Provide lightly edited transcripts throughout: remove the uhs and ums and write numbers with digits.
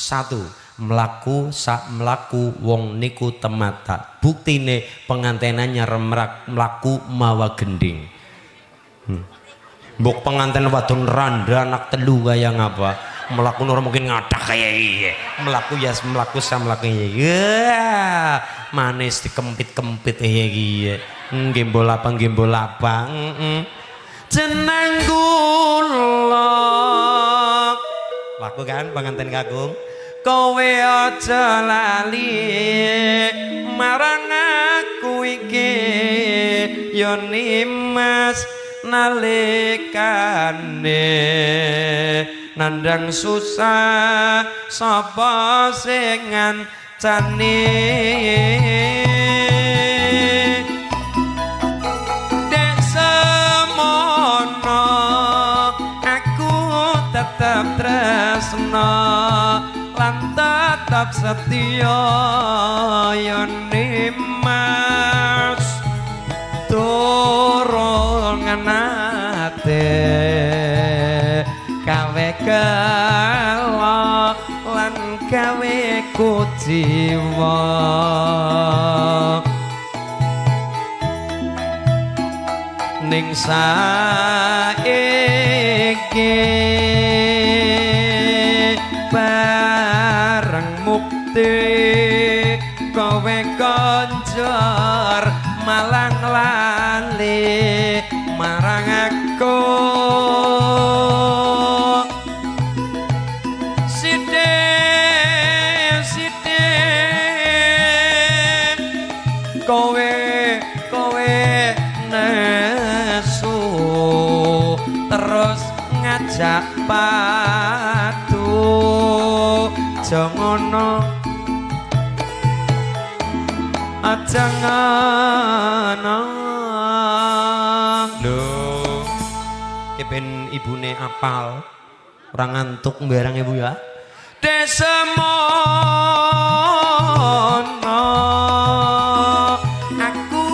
satu melaku sak melaku wong niku temata buktine pengantenannya remrak melaku mawa gending. Mbok penganten wadon randa anak telu kaya ngapa melaku nur mungkin ngadak kaya iye melaku ya melaku sam melaku ya manis dikempit-kempit iye gembol lapang jeneng kula laku kan penganten kakung kowe aja lali marang aku iki yo nimas nalikane nandang susah sapa sing ngancani dek semono aku tetap tresno lan tetap setia yen nimas turungan ate kawe kala lan kawe kujiwa ning saiki bareng mukti kowe konjor malang lali marang aku sithik kowe nesu terus ngajak padu jangono aja ngono lho ben ibune apal ora ngantuk barang ibu ya desemono aku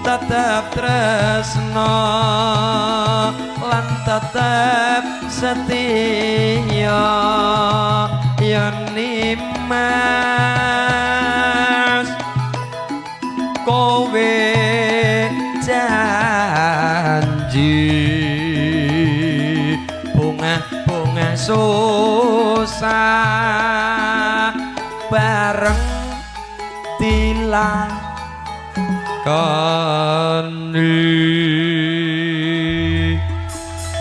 tetap tresno lan tetap setia yen nimas kowe janji bunga susah bareng dilakoni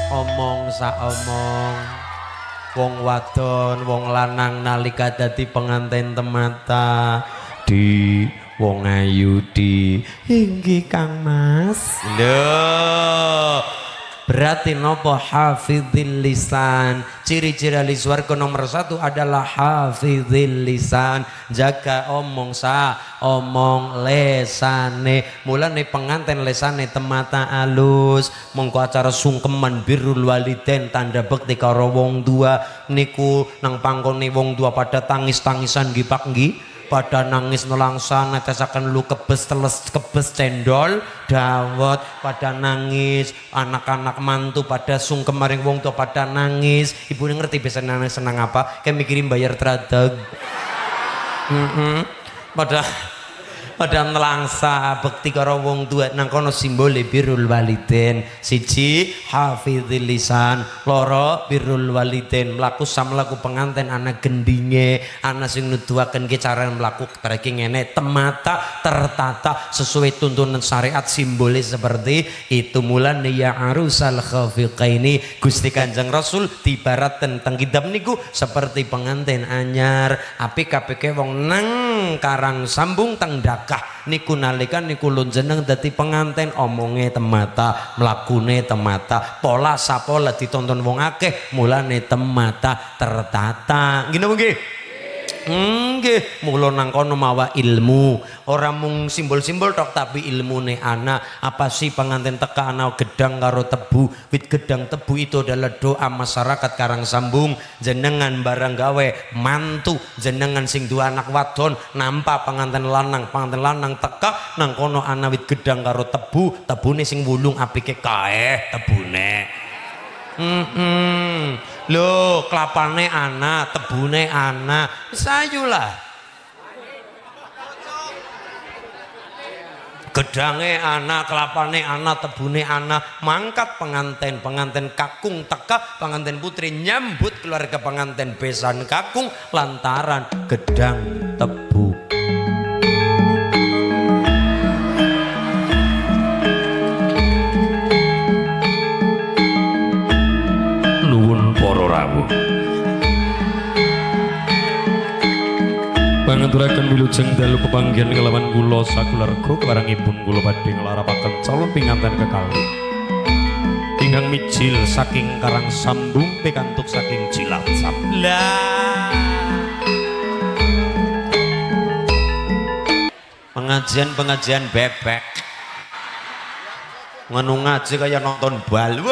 omong sak omong wong wadon wong lanang nalika dadi penganten temata di wong ayu di inggih Kang Mas lho berarti nopo hafizil lisan ciri-ciri ahli swarga nomor 1 adalah hafizil lisan jaga omong omong lesane mulane penganten lesane temata alus mongko acara sungkeman birrul waliden tanda bekti karo wong tua niku nang pangkone wong tua pada tangis-tangisan nggih Pak nggih pada nangis nelangsan netesaken lu kebes teles kebes cendol dawet pada nangis anak-anak mantu pada sungkem maring wong tua pada nangis ibu ngerti biasa nangis senang apa kayak mikirin bayar tradag pada nelangsa bekti karo wong tua nang kono simbole birrul waliden siji hafizil lisan loro birrul waliden mlaku samlaku penganten ana gendinge ana sing nuduhaken ki cara mlaku bareng ngene temata tertata sesuai tuntunan syariat simbole seperti itu mulane ya arusal khafiqaini Gusti Kanjeng Rasul dibarat tentang kitab niku seperti penganten anyar apik-apike wong nang karang sambung teng niku nalika niku lunjeneng dadi penganten omonge temata mlakune temata pola sapola ditonton wong akeh mulane temata tertata ngene nggih nggih mula nang kono mawa ilmu ora mung simbol-simbol tok tapi ilmune ana apa sih pengantin teka ana gedang karo tebu wit gedang tebu itu adalah doa masyarakat karang sambung jenengan barang gawe mantu jenengan sing dua anak wadon nampa pengantin lanang teka nang kono ana wit gedang karo tebu tebune sing wulung apike kae tebune Lho, kelapane ana, tebune ana, sayu lah. Gedange ana, kelapane ana, tebune ana, mangkat penganten kakung teka, penganten putri nyambut keluarga penganten besan kakung lantaran gedang tebu. Nuwun para rawuh. Pangaturaken wilujeng dalu pepanggihan kelawan kula sakularga kewarangipun kula badhe nglarapaken calon pinganten kekalih ingkang mijil saking Karang Sambung pikantuk saking Cilacap. Lah pengajian bebek ngono ngaji kaya nonton bal.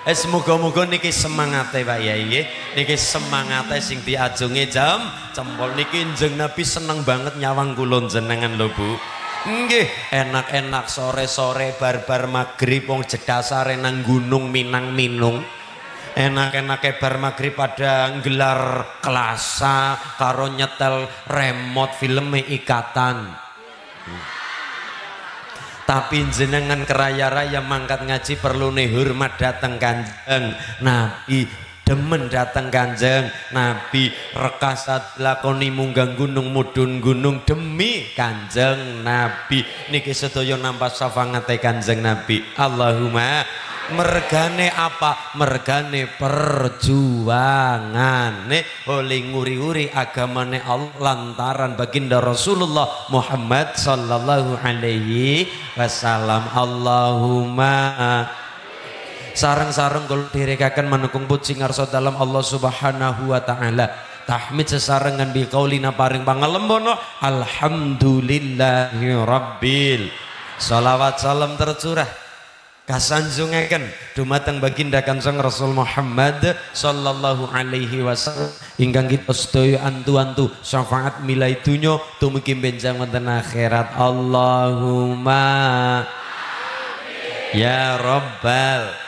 Semoga-moga niki semangate Pak Yai nggih. Niki semangate sing diajungi jam jempol niki njeng Nabi seneng banget nyawang kula jenengan lho Bu. Nggih, enak-enak sore-sore bar-bar magrib wong jedasare nang Gunung Minang-Minung. Enak-enake bar magrib pada nggelar kelasa karo nyetel remote filme Ikatan. Tapi jenengan keraya-raya mangkat ngaji perlu nih hormat dateng Kanjeng Nabi, demen dateng Kanjeng Nabi, rekasat lakoni munggah gunung mudhun gunung demi Kanjeng Nabi. Niki sedaya nampa safangate Kanjeng Nabi. Allahumma mergane apa? Mergane perjuangan oleh nguri-uri agamane Allah lantaran baginda Rasulullah Muhammad sallallahu alaihi wasallam. Allahumma sareng-sareng kula direkaken manukung puji ngarsa dalam Allah Subhanahu wa taala. Tahmid sesarengan bi qaulina paring pangalembono alhamdulillahi rabbil. Salawat salam tercurah kasanjungaken dumateng baginda Kanjeng Rasul Muhammad sallallahu alaihi wasallam ingkang kita sedaya antu-antu syafaat milai dunya tumugi benjang wonten akhirat. Allahumma ya rabbal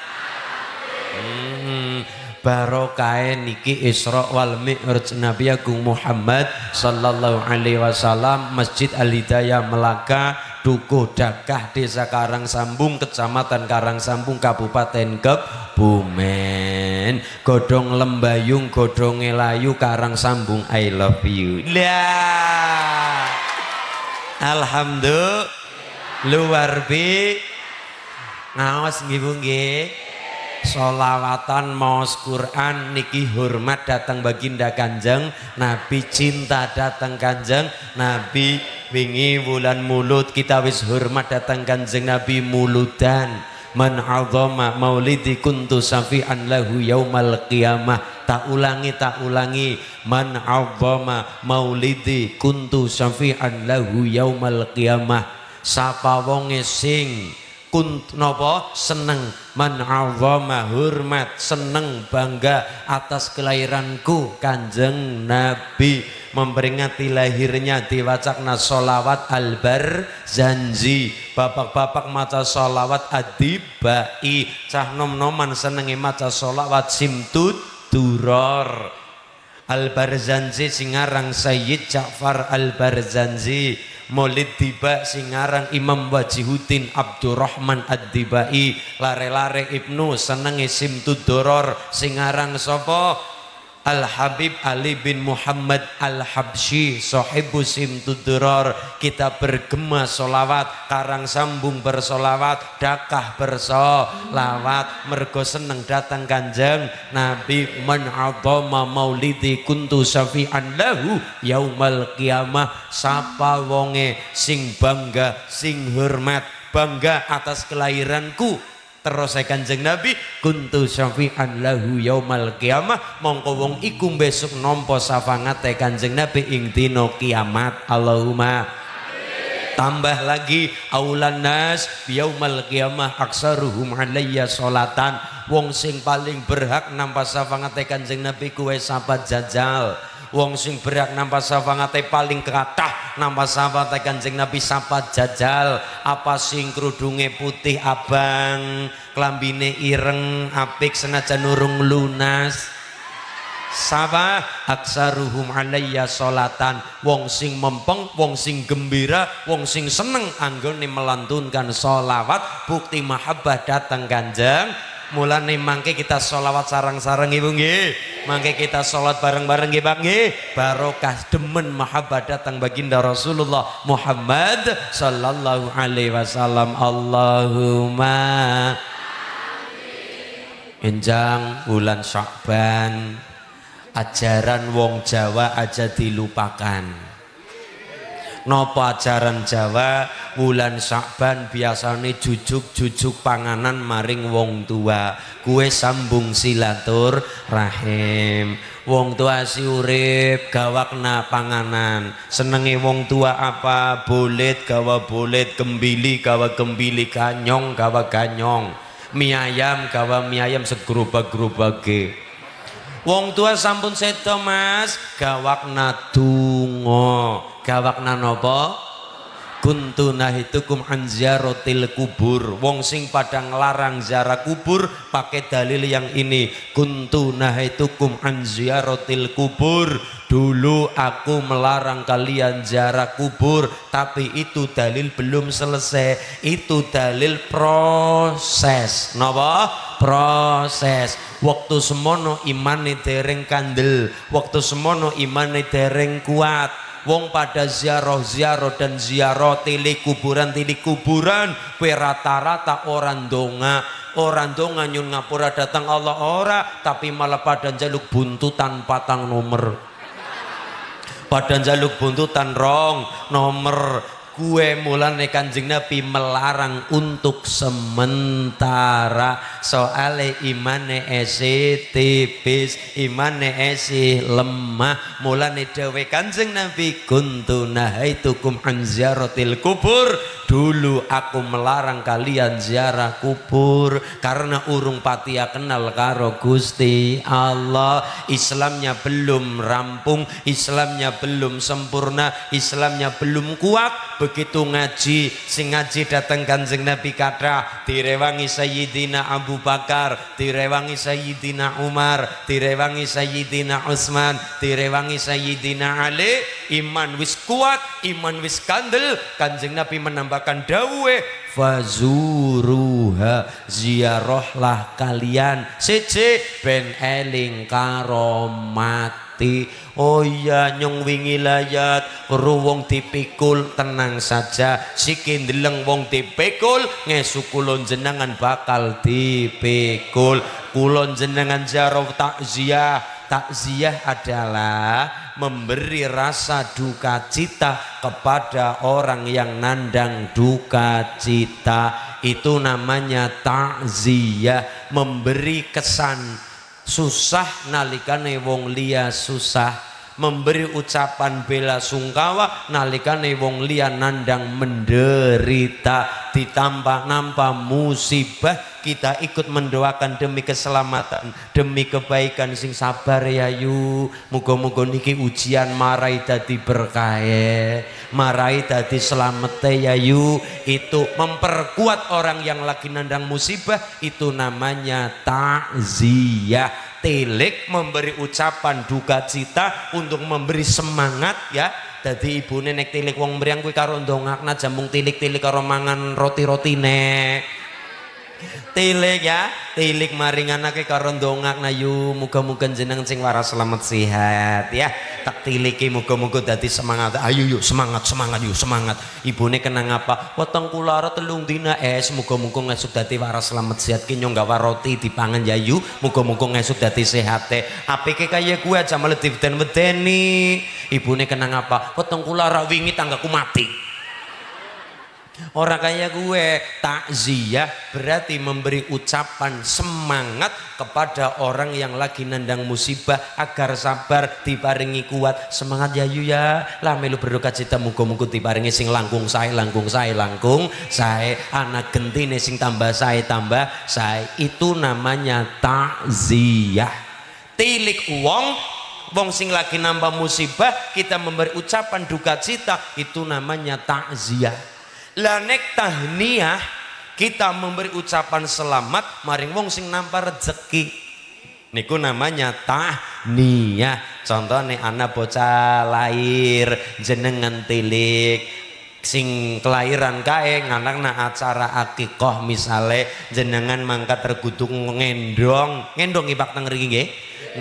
barokah niki Isra wal Mi'raj Nabi Agung Muhammad sallallahu alaihi wasallam Masjid Al Hidayah Melaka Dukuh Dakah Desa Karang Sambung Kecamatan Karang Sambung Kabupaten Kebumen. Godhong Lembayung godhong Elayu Karang Sambung I love you. Lah alhamdulillah luar bi ngaos nggih Bu nggih. Solawatan maos Quran niki hormat datang baginda Kanjeng Nabi, cinta datang Kanjeng Nabi. Wingi wulan mulut kita wis hormat datang Kanjeng Nabi muludan. Man 'azama maulidi kuntu safi'an lahu yaumal qiyamah. Tak ulangi man 'azama maulidi kuntu safi'an lahu yaumal qiyamah. Sapa wonge sing napa seneng man 'azama hormat seneng bangga atas kelahiranku Kanjeng Nabi, memperingati lahirnya diwacakna sholawat al-barzanji. Bapak-bapak maca sholawat adibai, cah nom-noman senengi maca sholawat simtud duror. Al-Barzanji singarang Sayyid Ja'far Al-Barzanji, Maulid tiba singarang Imam Wajihuddin Abdurrahman Ad-Dibai, lare-lare Ibnu senengi simtud duror singarang sapa? Al-Habib Ali bin Muhammad Al-Habsyi sahibu simtuduror. Kita bergema solawat, Karang Sambung bersolawat, Dakah bersolawat, mergo seneng datang Kanjeng Nabi. Man 'azama maulidi kuntu syafi'an lahu yaumal qiyamah. Sapa wonge sing bangga, sing hormat, bangga atas kelahiranku, terus Kanjeng Nabi kuntu syafi'an lahu yaumal qiyamah, mongko wong iku besok nampa safangate Kanjeng Nabi ing dina kiamat. Allahumma tambah lagi aulan nas yaumal qiyamah aksaruhum alayya sholatan. Wong sing paling berhak nampa safangate Kanjeng Nabi kuwe sahabat jajal, wong sing berak nampa safangate paling kathah nampa safate Kanjeng Nabi sapa jajal apa sing krudunge putih abang klambine ireng apik senajan urung lunas sapa aksaruhum alayya sholatan wong sing mempeng wong sing gembira wong sing seneng anggone melantunkan sholawat bukti mahabbah datang Kanjeng. Mulane mangke kita sholawat sarang-sarang ibu nggih mangke kita sholat bareng-bareng nggih Pak nggih barokah demen mahabbah datang baginda Rasulullah Muhammad sallallahu alaihi wasallam. Allahumma enjang bulan Sya'ban ajaran wong Jawa aja dilupakan. Nopo ajaran Jawa bulan Sya'ban biasane jujuk-jujuk panganan maring wong tua kue sambung silatur rahim. Wong tua si urip gawakna panganan senenge wong tua apa bolet gawa bolet kembili gawa kembili ganyong gawa ganyong mie ayam gawa mie ayam segerobak-gerobake. Wong tua sampun sedo Mas gawakna donga gawakna napa kuntu nahitukum an ziyaratil kubur wong sing pada ngelarang ziarah kubur pakai dalil yang ini kuntu nahitukum an ziyaratil kubur dulu aku melarang kalian ziarah kubur tapi itu dalil belum selesai itu dalil proses napa proses waktu semono imane dereng kandel waktu semono imane dereng kuat wong pada ziarah dan ziarah tilik kuburan kue rata-rata orang donga nyun ngapura datang Allah ora tapi malah pada jaluk buntutan patang nomor pada jaluk buntutan rong nomor kue mulane Kanjeng Nabi melarang untuk sementara soale imane esi tipis imane esi lemah mulane dawe Kanjeng Nabi kuntu nahaitukum an ziyaratil kubur dulu aku melarang kalian ziarah kubur karena urung patia kenal karo Gusti Allah. Islamnya belum rampung, Islamnya belum sempurna, Islamnya belum kuat. Begitu ngaji sing ngaji datang Kanjeng Nabi kata direwangi Sayyidina Abu Bakar, direwangi Sayyidina Umar, direwangi Sayyidina Utsman, direwangi Sayyidina Ali. Iman wis kuat, iman wis kandel. Kanjeng Nabi menambahkan dawe fazuruha ziarahlah kalian siji ben eling karomati. Oh iya nyong wingi layat ruwong dipikul tenang saja siki ndeleng wong dipikul ngesuk kulon jenengan bakal dipikul kulon jenengan jaro takziah. Takziah adalah memberi rasa duka cita kepada orang yang nandang duka cita. Itu namanya takziah, memberi kesan susah nalikane wong liya susah, memberi ucapan bela sungkawa nalikane wong liya nandang menderita. Ditambah nampak musibah kita ikut mendoakan demi keselamatan demi kebaikan sing sabar ya yu muga-muga niki ujian marai dadi berkah marai dadi slamete ya yu. Itu memperkuat orang yang lagi nandang musibah, itu namanya takziah. Tilik memberi ucapan duka cita untuk memberi semangat ya. Dadi ibune nek tilik wong mriyang kuwi karo ndongakna jambung tilik-tilik karo mangan roti-rotine. Tilik ya, tilik maringanake karo ndongakna yu muga-muga jenengan sing waras selamat sehat ya. Tak tiliki muga-muga dadi semangat. Ayo yuk semangat yuk semangat. Ibune kenang apa? Weteng kula telung dina muga-muga ngesuk dadi waras selamat sehat ki nyong gawa roti dipangan ya yu muga-muga ngesuk dadi sehate. Apike kaya kuwi aja malah diweden-wedeni. Ibune kenang apa? Weteng kula wingi tanggaku mati. Orang kaya gue takziah berarti memberi ucapan semangat kepada orang yang lagi nandang musibah agar sabar diparingi kuat. Semangat ya yu ya lah melu berduka cita muga-muga diparingi sing langkung sae anak gentine sing tambah sae itu namanya takziah. Tilik wong wong sing lagi nambah musibah kita memberi ucapan duka cita, itu namanya takziah. Lah nek tahniyah kita memberi ucapan selamat maring wong sing nampa rezeki, niku namanya tahniyah. Contohnya anak bocah lahir jenengan tilik sing kelahiran kae nganakna acara akikah misale jenengan mangkat tergudung ngendong ibak teng mriki nggih,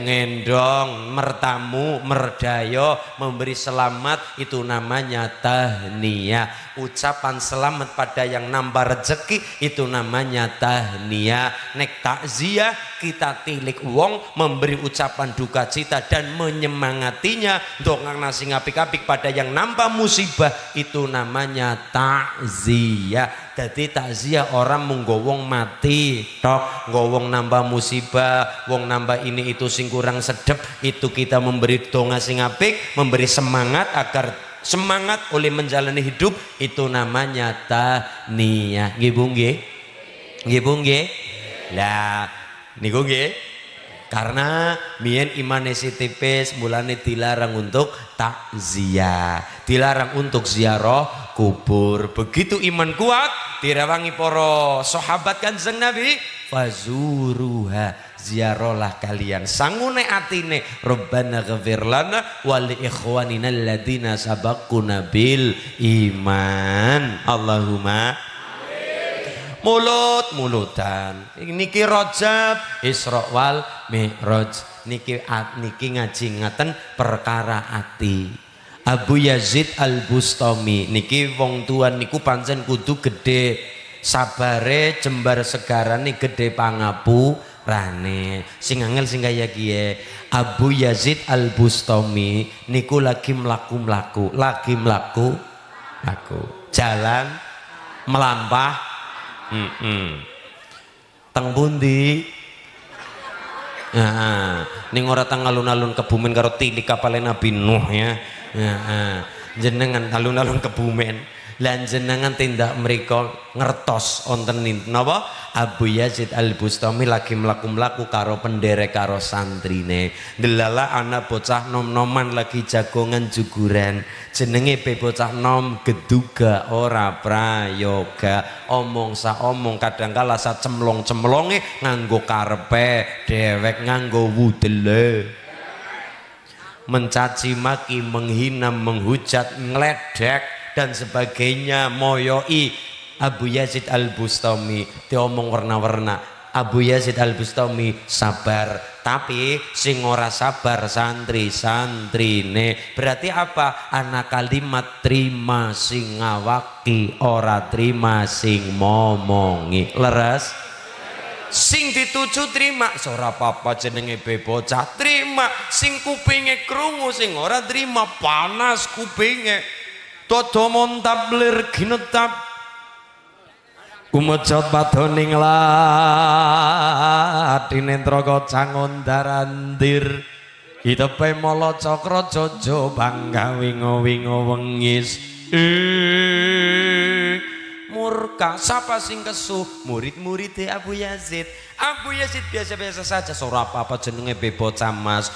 ngendong mertamu merdayo memberi selamat, itu namanya tahniyah. Ucapan selamat pada yang nambah rezeki itu namanya tahniyah. Nek takziah kita tilik wong memberi ucapan duka cita dan menyemangatinya dongang nasi ngapik-apik pada yang nambah musibah, itu namanya takziah. Jadi takziah orang munggo wong mati tok, wong nambah musibah, wong nambah ini itu sing kurang sedep, itu kita memberi donga sing apik, memberi semangat agar semangat oleh menjalani hidup, itu namanya tahniyah. Nggih Bu nggih? Nggih Bu nggih? Lah niku nggih. Karena mien imane si tipis mulane dilarang untuk takziah, dilarang untuk ziarah kubur. Begitu iman kuat dirawangi para sahabat Kanjeng Nabi, fazuruha, ziarahlah kalian sangune atine, Rabbana ghafir lana wa li ikhwanina alladziina sabaquna bil iman. Allahumma mulut-mulutan niki Rajab Isra wal Mi'raj niki ngaji ngaten perkara ati. Abu Yazid Al-Bustami niki wong tuan niku pancen kudu gede sabare, jembar segarane gede pangapurane. Sing angel sing kaya kiye Abu Yazid Al-Bustami niku lagi mlaku jalan melampah teng pundi? Ning ora teng alun-alun Kebumen karo tilik kapale Nabi Nuh ya. Jenengan alun-alun Kebumen lan jenengan tindak mriko ngertos wonten napa Abu Yazid Al-Bustami lagi mlaku-mlaku karo penderek karo santrine. Delala anak bocah nom-noman lagi jagongan juguran. Jenenge be bocah nom geduga ora prayoga. Omong sa omong kadangkala sa cemlong-cemlonge nganggo karepe, dewek nganggo wudele. Mencaci maki, menghina, menghujat, ngeledek dan sebagainya, moyoi Abu Yazid Al-Bustami diomong warna-warna. Abu Yazid Al-Bustami sabar, tapi sing ora sabar santri-santrine. Berarti apa? Ana kalimat terima sing ngawaki, ora terima sing momongi. Leres? Sing dituju terima, ora apa-apa jenenge bocah terima. Sing kupinge krungu, sing ora terima panas kupinge. Todo montablir ginetap kumejot padoning latine ntraka cangon darandir. Hitepe mala cakra jojo bangga wingo-wingo wengis. Murka sapa sing kesu? Murid-murid Abu Yazid. Abu Yazid biasa-biasa saja, ora apa-apa jenenge bocah Mas.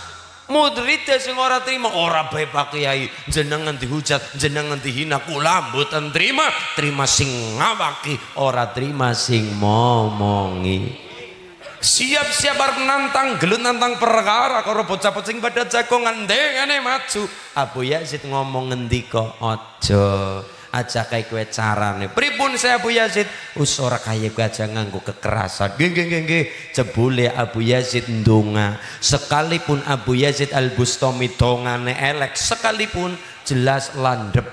Murid sing ora terima, ora bae Pak Kiai, jenengan dihujat, jenengan dihina, kula mboten terima. Terima sing ngawaki, ora terima sing momongi. Siap-siap arep nantang, gelut nantang perkara karo bocah-bocah sing pada jagongan ndengane maju. Abu Yazid ngomong ngendika, aja aja kayak kue carane. Pripun saya Abu Yazid? Ora kaya kue aja nganggo kekerasan. Nggih. Jebule Abu Yazid ndonga. Sekalipun Abu Yazid Al-Bustami dongane elek, sekalipun jelas landep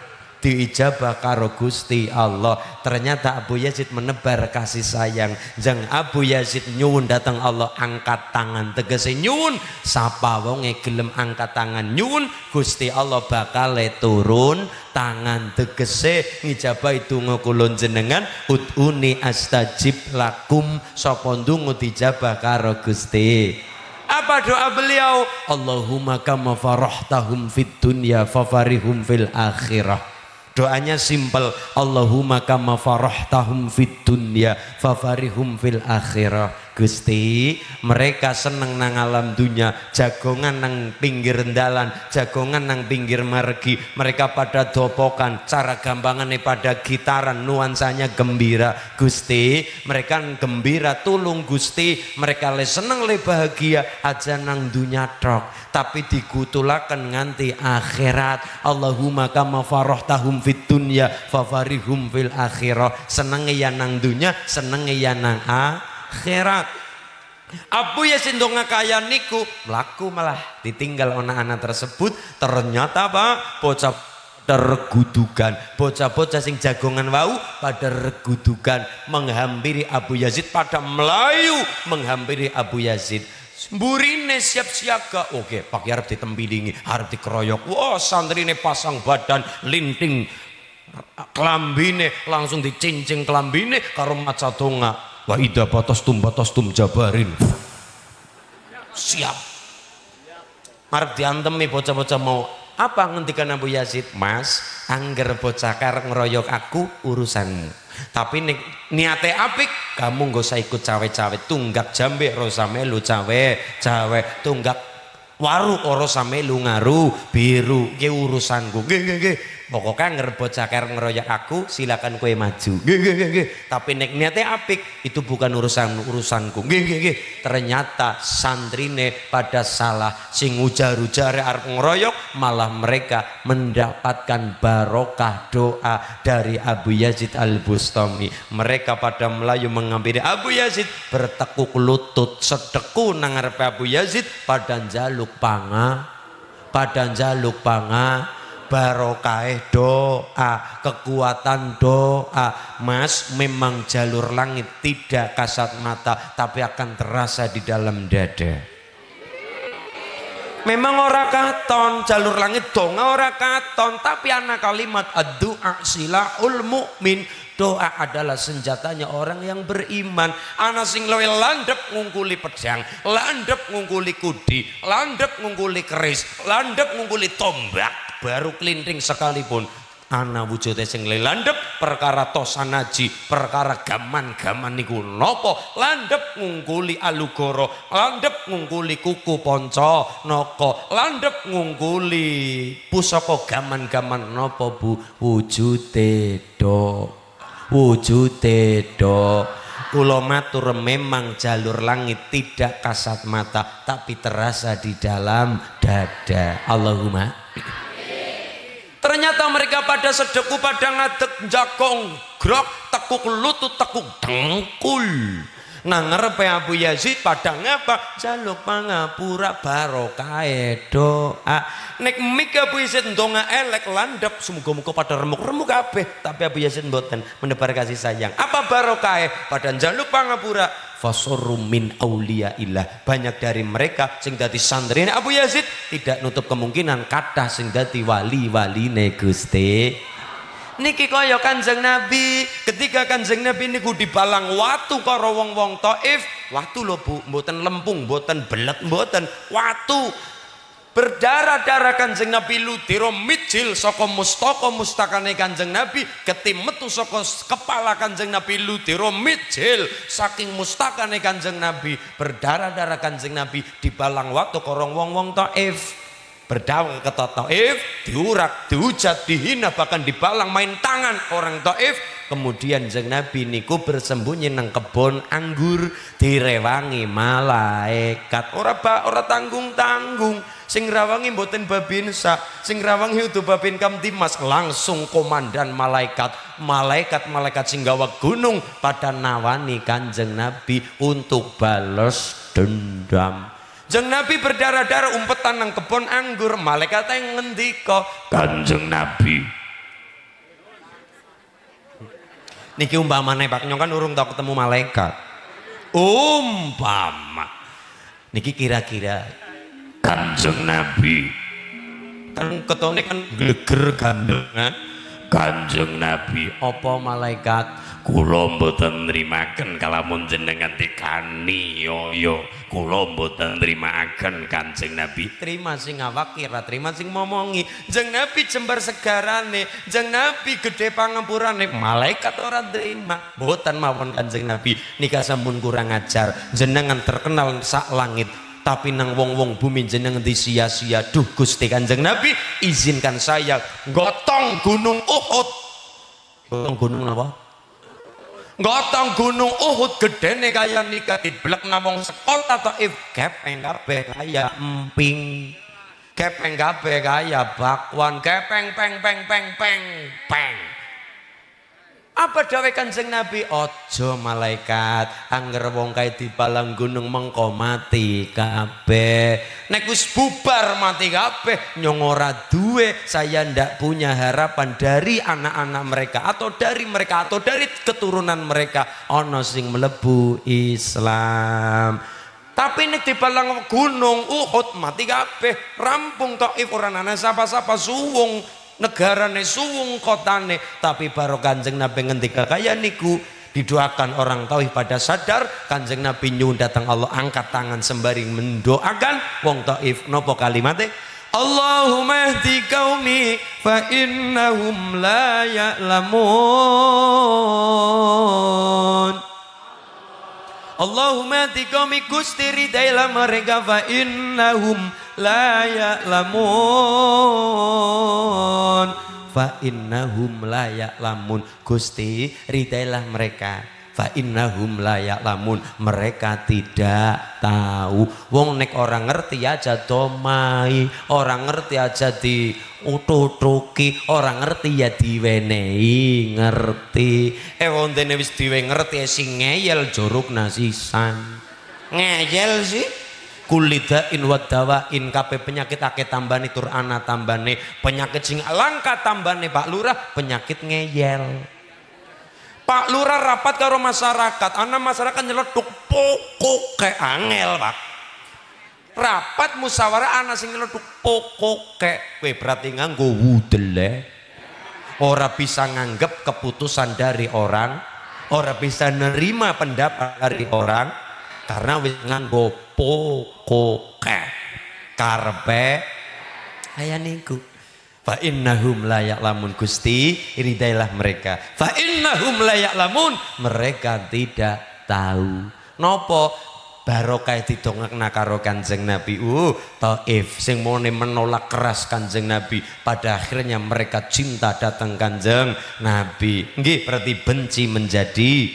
diijabah karo Gusti Allah. Ternyata Abu Yazid menebar kasih sayang. Jang Abu Yazid nyuwun datang Allah angkat tangan, tegese nyuwun sapa wonge gelem angkat tangan nyuwun Gusti Allah bakal turun tangan, tegese ngijabah donga kula jenengan ud'uni astajib lakum, sapa ndonga dijabah karo Gusti. Apa doa beliau? Allahumma kama farahtahum fid dunya fafarihum fil akhirah. Doanya simpel, Allahumma kama farahtahum fid dunya fafarihum fil akhirah. Gusti, mereka seneng nang alam dunia, jagongan nang pinggir dalan, jagongan nang pinggir margi, mereka pada dopokan, cara gampangannya pada gitaran, nuansanya gembira. Gusti, mereka gembira tulung Gusti, mereka le seneng le bahagia aja nang dunia tok, tapi digutulaken nganti akhirat. Allahumma kama farahtahum fit dunya fafarihum fil akhirah. Senenge ya nang dunya, senenge ya nang akhirat. Abu Yazid ndonga kaya niku mlaku malah ditinggal anak-anak tersebut. Ternyata apa? Bocah tergudukan, bocah-bocah sing jagongan wau pada regudukan menghampiri Abu Yazid, pada melayu menghampiri Abu Yazid. Mburine siap siaga. Oke, Pak arep ditempilingi, arep dikeroyok. Wah, santrine pasang badan linting kelambine, langsung dicincing kelambine karo maca donga. Wa ida batastum jabarin. Siap. Arep diantemi bocah-bocah mau apa ngendikan Abu Yazid? Mas, angger bocah karek ngeroyok aku urusanmu. Tapi niate apik, kamu gak usah ikut cawe-cawe. Tunggak jambe rosa melu cawe, tunggak waru ora samelu ngaru biru ki urusanku. Nggih. Pokoknya ngerebot cakar ngeroyak aku, silakan kue maju. Nggih. Tapi nek niate apik itu bukan urusanku. Nggih. Ternyata santrine pada salah, sing ujar-ujare arep ngeroyok, malah mereka mendapatkan barokah doa dari Abu Yazid Al-Bustami. Mereka pada melayu menghampiri Abu Yazid, bertekuk lutut sedeku nang ngarepe Abu Yazid, pada njaluk panga, barokah doa, kekuatan doa. Mas, memang jalur langit tidak kasat mata, tapi akan terasa di dalam dada. Memang ora katon jalur langit donga ora katon, tapi ana kalimat ad-du'a silahul mukmin. Doa adalah senjatanya orang yang beriman. Ana sing luwe landhep ngungkuli pedang, landhep ngungkuli kudi, landhep ngungkuli keris, landhep ngungkuli tombak, baru klinting sekalipun ana wujude sing landhep perkara tosanaji, perkara gaman-gaman niku napa? Landhep ngungkuli alugoro, landhep ngungkuli kuku ponco noko, landhep ngungkuli pusaka gaman-gaman napa Bu? Wujude kula matur, memang jalur langit tidak kasat mata, tapi terasa di dalam dada. Allahumma. Ternyata mereka pada sedeku, pada ngadeg jagong grok, tekuk lutut, tekuk dengkul nang ngarepe Abu Yazid, pada ngapa? Jaluk pangapura barokah doa. Nek mik Abu Yazid ndonga elek landhep, semoga-moga pada remuk-remuk kabeh, tapi Abu Yazid mboten, menebar kasih sayang. Apa barokah? Pada njaluk pangapura. Fasurrum min auliyaillah. Banyak dari mereka sing dadi santrine Abu Yazid tidak nutup kemungkinan kathah sing dadi wali-waline Gusti. Niki kaya Kanjeng Nabi, ketika Kanjeng Nabi niku dibalang watu karo wong-wong Taif. Watu lho Bu, mboten lempung, mboten belet, mboten watu. Berdarah-darah Kanjeng Nabi ludiro mijil saka mustaka mustakane Kanjeng Nabi, ketim metu saka kepala Kanjeng Nabi ludiro mijil saking mustakane Kanjeng Nabi. Berdarah-darah Kanjeng Nabi dibalang watu karo wong-wong Taif. Berdakwah ke Taif, diurak, dihujat, dihina, bahkan dibalang main tangan orang Taif. Kemudian Kanjeng Nabi niku bersembunyi nang kebon anggur, direwangi malaikat. Ora tanggung-tanggung. Sing rawangi mboten babinsa, sing rawangi udu babin kamtimas, langsung komandan malaikat sing gawa gunung pada nawani Kanjeng Nabi untuk balas dendam. Kanjeng Nabi berdarah-darah umpetan nang kebon anggur, malaikat yang ngendika, Kanjeng Nabi. Niki umpamane Pak Nyong kan urung tau ketemu malaikat. Umpama niki kira-kira Kanjeng Nabi kan ketone kan geger gandeng. Kanjeng Nabi, apa malaikat kula mboten nrimaken kalamun jenengan dikani yo kula mboten nrimaken Kanjeng Nabi. Terima sing ngawaki ra terima sing momongi. Jeng Nabi jembar segarane, jeng Nabi gede pangampurane, malaikat ora terima. Mboten mawon Kanjeng Nabi nika sampun kurang ajar. Jenengan terkenal sak langit tapi nang wong-wong bumi jenengan disia-sia. Duh Gusti Kanjeng Nabi izinkan saya gotong gunung Uhud. Gotong gunung apa? Gotong gunung Uhud gedene kaya nika diblek namung sekolah Taif kepeng kabeh kaya emping. Kepeng kabeh kaya bakwan kepeng peng peng peng peng peng. Apa dawuh Kanjeng Nabi? Aja malaikat angger wong kae dipalang gunung mengko mati kabeh. Nek wis bubar mati kabeh nyong ora duwe, saya ndak punya harapan dari anak-anak mereka atau dari keturunan mereka ana sing mlebu Islam. Tapi nek dipalang gunung Uhud mati kabeh, rampung Taif ora ana sapa-sapa suwung. Negarane suwung kotane, tapi baru Kanjeng Nabi ngendika kaya niku didoakan orang Taif pada sadar. Kanjeng Nabi nyuwun datang Allah angkat tangan sembari mendoakan wong Taif. Nopo kalimatnya? Allahumma ihdi qaumi fa innahum la ya'lamun. Allahumma ihdi qaumi Gusti ridailah mereka fa innahum la ya'lamun, fa innahum la ya'lamun. Gusti ridailah mereka, fa innahum la ya'lamun, mereka tidak tahu. Wong nek orang ngerti aja domai, orang ngerti aja di ututuki, orang ngerti ya diwenehi ngerti. Wong dene wis diwe ngerti sing ngeyel joruk nasisan. Ngeyel sih kulidain wadawain kabeh penyakit akeh tambane tur ana tambane penyakit sing langka tambane Pak Lurah penyakit ngeyel. Pak Lurah rapat karo masyarakat, ana masyarakat nyeletuk pokok kayak angel Pak. Rapat musyawarah ana sing nyeletuk pokok kayak kowe berarti nganggo wudele. Ora bisa nganggep keputusan dari orang, ora bisa nerima pendapat dari orang karena wis nganggo pokoke karpe kaya niku. Fa innahum la ya'lamun, Gusti ridailah mereka. Fa innahum la ya'lamun, mereka tidak tahu. Nopo barokah didongakna karo Kanjeng Nabi. Taif sing mone menolak keras Kanjeng Nabi, pada akhirnya mereka cinta datang Kanjeng Nabi. Nggih berarti benci menjadi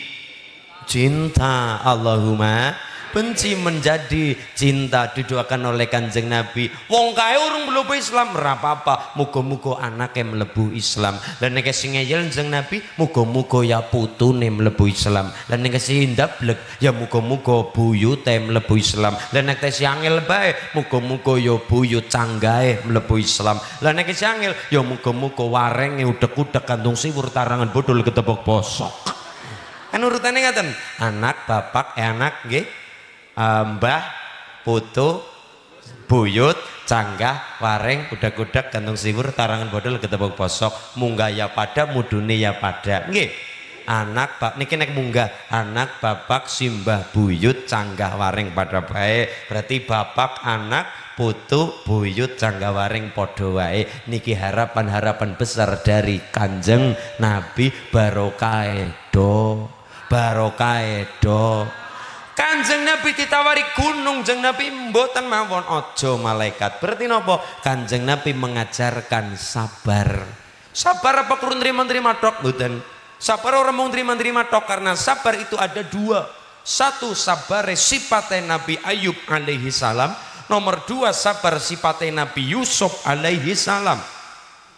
cinta. Allahumma benci menjadi cinta didoakan oleh Kanjeng Nabi. Wong kae urung mlebu Islam ora apa-apa, muga-muga anake mlebu Islam. Lah nek sing ngeyel Kanjeng Nabi, muga-muga ya putune mlebu Islam. Lah nek sing ndablek, ya muga-muga buyute mlebu Islam. Lah nek sing angel bae, muga-muga ya buyut canggahe mlebu Islam. Lah nek sing angel, ya muga-muga warenge udek-udek kantung siwur tarangan bodol ketepok posok. Kan urutane ngaten, anak bapak anak nggih. Mbah, putu, buyut, canggah, wareng, udak-udak, gantung siwur, tarangan bodol, ketepuk posok, munggah ya pada, mudune ya pada. Nggih. Anak bab niki nek munggah, anak, bapak, simbah, buyut, canggah, wareng pada bae. Berarti bapak, anak, putu, buyut, canggah, wareng padha wae. Niki harapan-harapan besar dari Kanjeng Nabi. Barokah do. Kanjeng Nabi ditawari gunung, Kanjeng Nabi mboten mawon aja malaikat. Berarti napa? Kanjeng Nabi mengajarkan sabar. Sabar apa kurun terima-terima tok mboten? Sabar orang mau terima-terima tok, karena sabar itu ada dua. Satu sabar sifatnya Nabi Ayub alaihi salam, nomor dua sabar sifatnya Nabi Yusuf alaihi salam.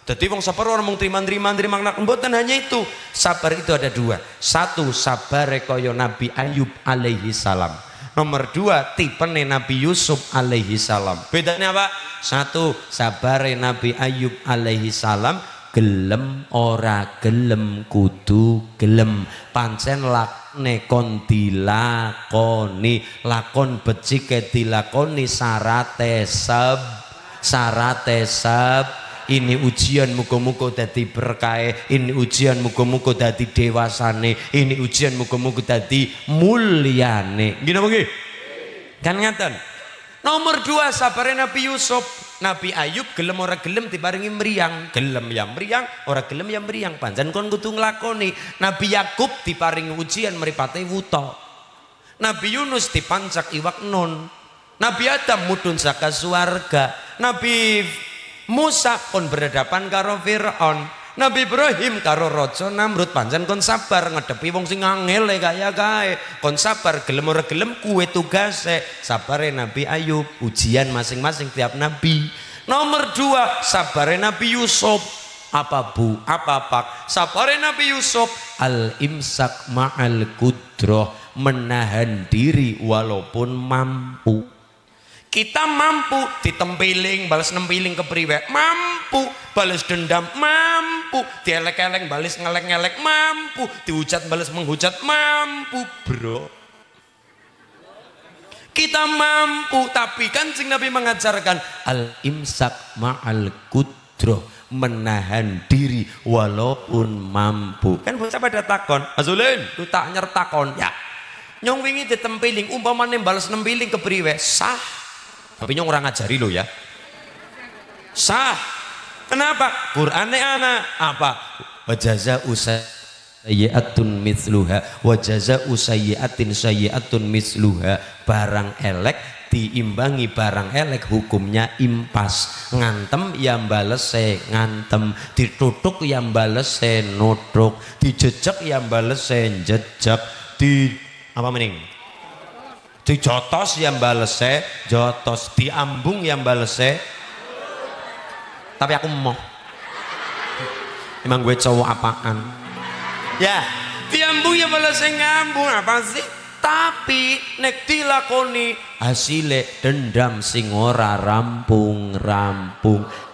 Jadi wong sabar orang mau terima-terima mboten hanya itu. Sabar itu ada dua. Satu sabar kaya Nabi Ayub alaihi salam. Nomor dua tipene Nabi Yusuf alaihi salam. Bedanya apa? Satu sabar Nabi Ayub alaihi salam, gelem ora gelem kudu gelem, pancen lakne kon dilakoni, lakon becike dilakoni syarate ini ujian muga-muga dadi berkah, ini ujian muga-muga dadi dewasane, ini ujian muga-muga dadi mulyane. Nggih napa nggih? Kan ngaten. Nomor 2 sabare Nabi Yusuf. Nabi Ayub gelem ora gelem diparingi mriyang, gelem ya mriyang, ora gelem ya mriyang. Pancen kon kudu nglakoni. Nabi Yakub diparingi ujian mripate wuta. Nabi Yunus dipancak iwak nun. Nabi Adam mudhun saka swarga. Nabi Musa kon berhadapan karo Firaun. Nabi Ibrahim karo raja Namrud. Pancen kon sabar ngadepi wong sing angel kaya kae. Kon sabar gelem ora gelem kuwe tugase. Sabare Nabi Ayub, ujian masing-masing tiap nabi. Nomor 2 sabare Nabi Yusuf. Apa Bu? Apa Pak? Sabare Nabi Yusuf al imsak ma'al kudrah, menahan diri walaupun mampu. Kita mampu ditempiling balas nempiling kepriwe, mampu balas dendam, mampu dielek-elek balas ngelek-ngelek, mampu dihujat balas menghujat, mampu bro. Kita mampu, tapi Kanjeng Nabi mengajarkan al imsak ma'al kudrah, menahan diri walaupun mampu. Kan bocah pada takon, Azulin, lu tak nyertakon ya. Nyong wingi ditempiling, umpamane balas nempiling kepriwe sah. Tapi nyong orang ngajari lo ya. Sah. Kenapa? Qur'ane ana apa? Wa jazaa'u sayyi'atun mithluha wa jazaa'u sayyi'atin sayyi'atun mithluha. Barang elek diimbangi barang elek, hukumnya impas. Ngantem yang balese ngantem, ditutuk yang balese nutuk, dijejek yang balese jejek, di apa mening? Dijotos yang balese jotos, diambung yang balese. Tapi aku mau emang gue cowok apaan ya, diambung yang balese ngambung apa sih. Tapi nek dilakoni hasile dendam sing ora rampung.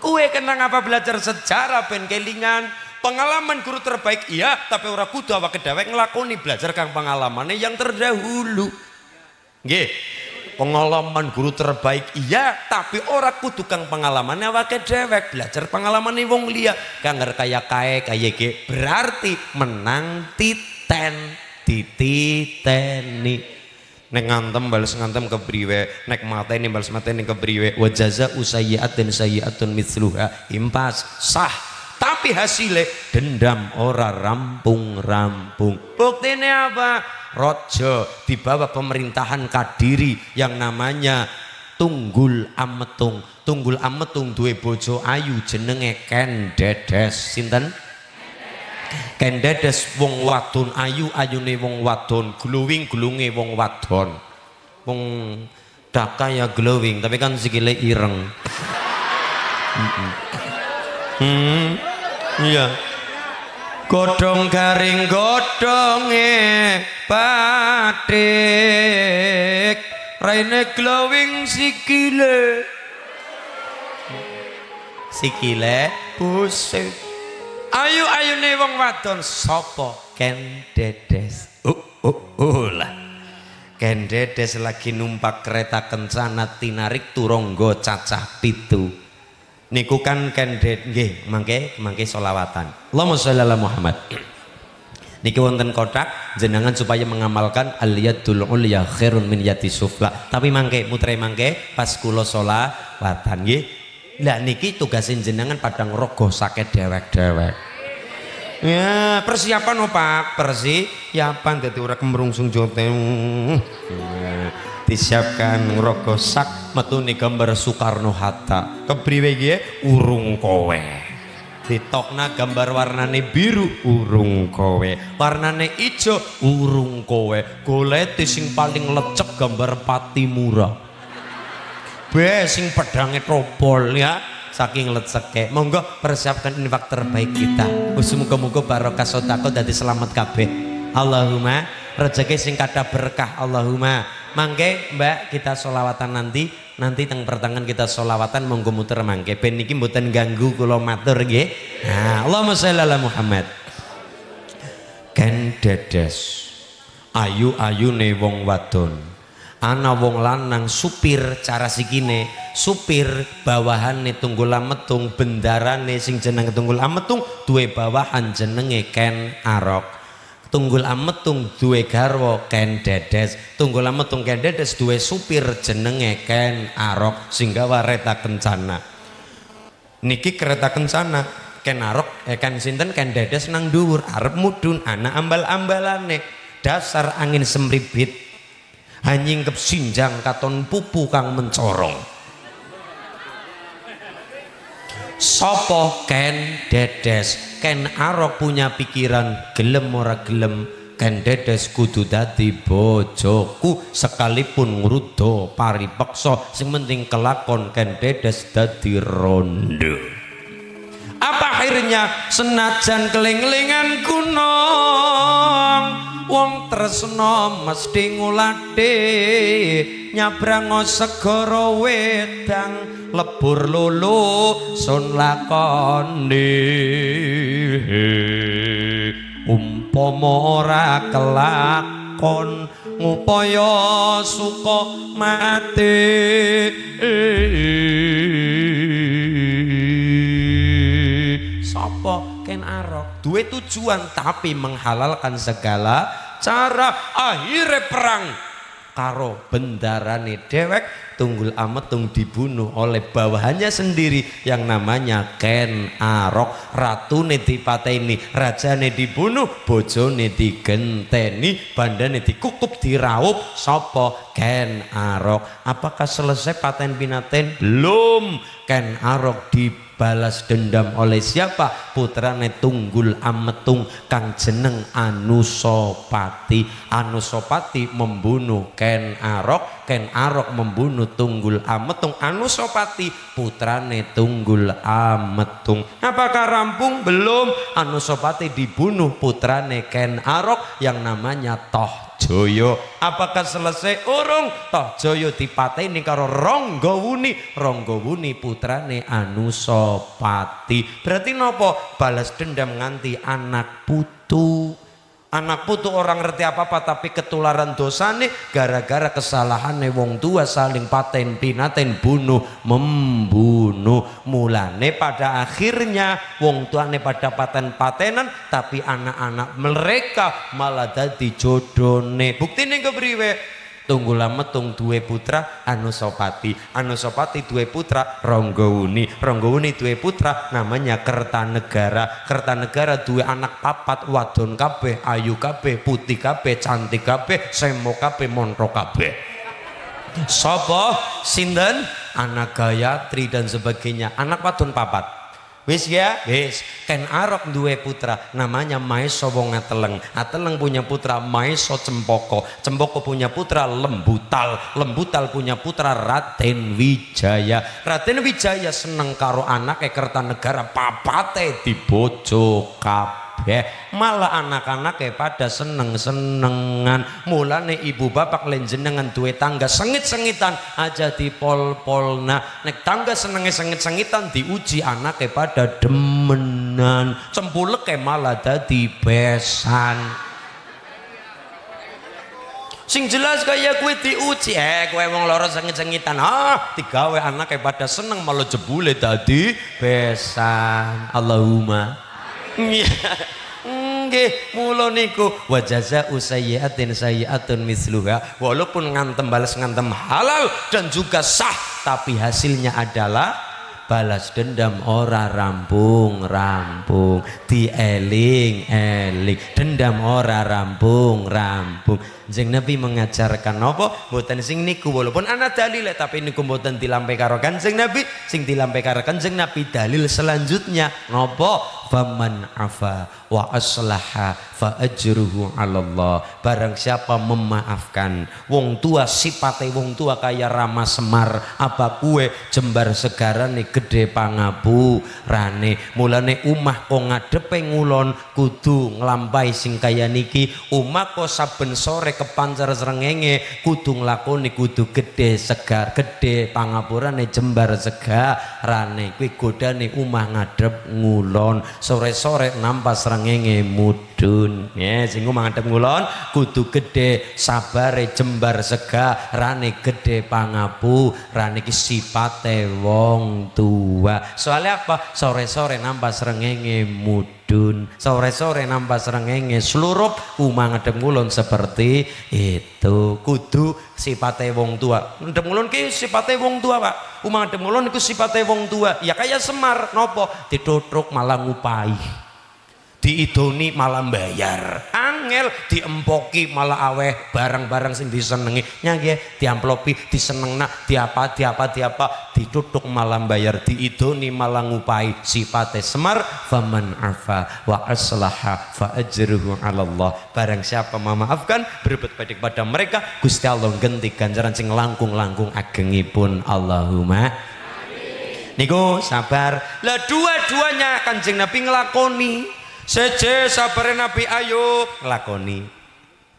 Kue kenang apa belajar sejarah ben kelingan. Pengalaman guru terbaik iya, tapi ora kudu awake dhewe nglakoni, belajar kang pengalamane yang terdahulu. Nggih, pengalaman guru terbaik iya, tapi ora kudu kang pengalaman awake dhewek, belajar pengalaman wong liya kang kaya kae kaya ge, berarti menang dititeni. Nek ngantem balas ngantem kepriwe, nek mateni balas mateni kepriwe. Wa jazaa'u sayyi'atin sayyi'atun mithluha, impas sah, tapi hasilnya dendam ora rampung. Buktinya apa? Rojo di bawah pemerintahan Kadiri yang namanya Tunggul Ametung. Tunggul Ametung duwe bojo ayu jenenge Ken Dedes. Sinten? Ken Dedes wong wadon ayu, ayune wong wadon, glowing glunge wong wadon. Wong daka ya glowing tapi kan sikile ireng. Iya. Godhong garing godhonge batik, raine glowing sikile busik. Ayu-ayune wong wadon sapa? Ken Dedes. Lah. Ken Dedes lagi numpak kereta kencana tinarik turangga cacah 7. Niku kan Ken Dedes nggih mangke selawatan. Allahumma sholli ala Muhammad. Niki wonten kotak jenengan supaya mengamalkan al-yadul ulya khairun min yati sufla. Tapi mangke mutre mangke pas kula selawatan nggih. Lah niki tugasin jenengan padang rogo sake dewek-dewek. Ya, persiapan Pak, persiapan dadi ora kemrungsung jote. Disiapkan rogo sak metune gambar Soekarno Hatta. Kepriwe nggih? Urung kowe. Ditokna gambar warnane biru, urung kowe. Warnane ijo, urung kowe. Goleti sing paling lecek gambar Patimura. Be sing pedange tropol ya, saking leceke. Monggo persiapkan infak terbaik kita. Muga-muga barokah sedekah dadi selamat kabeh. Allahumma rezeki sing kathah berkah. Allahumma. Mangke Mbak kita solawatan nanti teng pertengahan kita solawatan monggo muter mangke ben niki mboten ganggu kula matur nggih. Nah, Allahumma sholli ala Muhammad. Ken Dedes ayu-ayune wong wadon, ana wong lanang supir cara sikine supir bawahane Tunggul Ametung bendarane sing jeneng Tunggul Ametung duwe bawahan jenenge Ken Arok. Tunggul Ametung duwe garwa Ken Dedes. Tunggul Ametung Ken Dedes duwe supir jenenge Ken Arok sing gawa kereta kencana. Niki kereta kencana Ken Arok Ken sinten Ken Dedes nang dhuwur arep mudhun ana ambal-ambalane dasar angin semribit hanyingkep sinjang katon pupu kang mencorong. Sopo Ken Dedes. Ken Arok punya pikiran gelem ora gelem Ken Dedes kudu dadi bojoku sekalipun ngrudo paripeksa sing penting kelakon Ken Dedes dadi rondo. Apa akhirnya senajan keling-kelingan gunung wong tresna mesti ngulade nyabrang segara wedang lebur lulu sun lakone umpama ora kelakon ngupaya suka mati. Sapa Ken Arok duwe tujuan tapi menghalalkan segala cara. Akhirnya perang karo bendarane dewek. Tunggul Ametung dibunuh oleh bawahannya sendiri yang namanya Ken Arok. Ratune dipateni, rajane dibunuh, bojone digenteni, bandane dikukup diraup. Sapa Ken Arok. Apakah selesai paten pinaten? Belum. Ken Arok dibalas dendam oleh siapa? Putrane Tunggul Ametung kang jeneng Anusapati. Anusapati membunuh Ken Arok. Ken Arok membunuh Tunggul Ametung. Anusapati putrane Tunggul Ametung. Apakah rampung? Belum. Anusapati dibunuh putrane Ken Arok yang namanya Tohjoyo. Apakah selesai? Urung. Tohjoyo dipateni karo Ranggawuni. Ranggawuni putrane Anusapati. Berarti nopo? Balas dendam nganti anak putu. Anak putu orang ngerti apa-apa tapi ketularan dosane gara-gara kesalahannya wong tua saling paten pinaten bunuh membunuh. Mulane pada akhirnya wong tuane pada paten-patenan tapi anak-anak mereka malah dadi jodone. Buktine kepriwe? Tunggul Ametung duwe putra Anusapati. Anusapati duwe putra Ranggawuni. Ranggawuni duwe putra namanya Kertanegara. Kertanegara duwe anak papat wadon kabeh, ayu kabeh, putih kabeh, cantik kabeh, semo kabeh, montro kabeh. Sapa? Sinten? Anak Gayatri dan sebagainya. Anak wadon papat. Wis ya, wis. Ken Arok duwe putra namanya Maesa wong Ateleng. Ateleng punya putra Maesa Cempoko. Cempoko punya putra Lembutal. Lembutal punya putra Raden Wijaya. Raden Wijaya seneng karo anake Kertanegara papate dibojo kabeh. Malah anak-anaknya pada seneng-senengan. Mulane ibu bapak lenjenengan duwe tangga sengit-sengitan aja dipol-polna. Nek tangga senenge sengit-sengitan diuji anaknya pada demenan. Cempuleke malah dadi besan. Sing jelas kaya kue diuji kue wong loro sengit-sengitan digawe anaknya pada seneng malah jebule dadi besan. Allahumma nggih, mula niku wa jazaa'u sayyi'atin sayyi'atun misluha. Walaupun ngantem balas ngantem halal dan juga sah, tapi hasilnya adalah balas dendam ora rampung-rampung. Dieling-eling dendam ora rampung-rampung. Jeng Nabi mengajarkan apa? Mboten sing niku walaupun ana dalil tapi niku mboten dilampai karo Kanjeng Nabi. Sing dilampai karo Kanjeng Nabi dalil selanjutnya napa? Faman afa wa aslaha fa ajruhu 'ala Allah. Barang siapa memaafkan wong tua sipate wong tua kaya Rama Semar apa kue jembar segarane gede pangapurane. Mulane umah kok ngadepe ngulon kudu nglampahi sing kaya niki. Umah kok saben sore kepancar srengenge kudu nglakoni kudu gede segar gede pangapurane jembar segarane. Kuwi godane umah ngadep ngulon sore-sore nampas srengenge mud mudun ya sing mangadep ngulon kudu gede sabare jembar sega rane gede pangapu rane ki sipate wong tua soalnya apa sore-sore nampak srengenge mudun sore-sore nampak srengenge slurup mangadep ngulon seperti itu kudu sipate wong tua ngadep ngulon ki sipate wong tua Pak mangadep ngulon iku sipate wong tua ya kayak Semar nopo ditutruk malah ngupai diidoni malah bayar angel diempoki malah aweh barang-barang sing disenengi nggih diamplopi disenengna diapa ditutuk malah bayar diidoni malah ngupai sipate Semar faman afa wa aslaha fa ajruhu 'ala Allah barang siapa memaafkan berbuat baik kepada mereka Gusti Allah genti ganjaran sing langkung-langkung agengipun Allahumma amin niku sabar lah dua-duanya Kanjeng Nabi ngelakoni seje sabare Nabi Ayub ngelakoni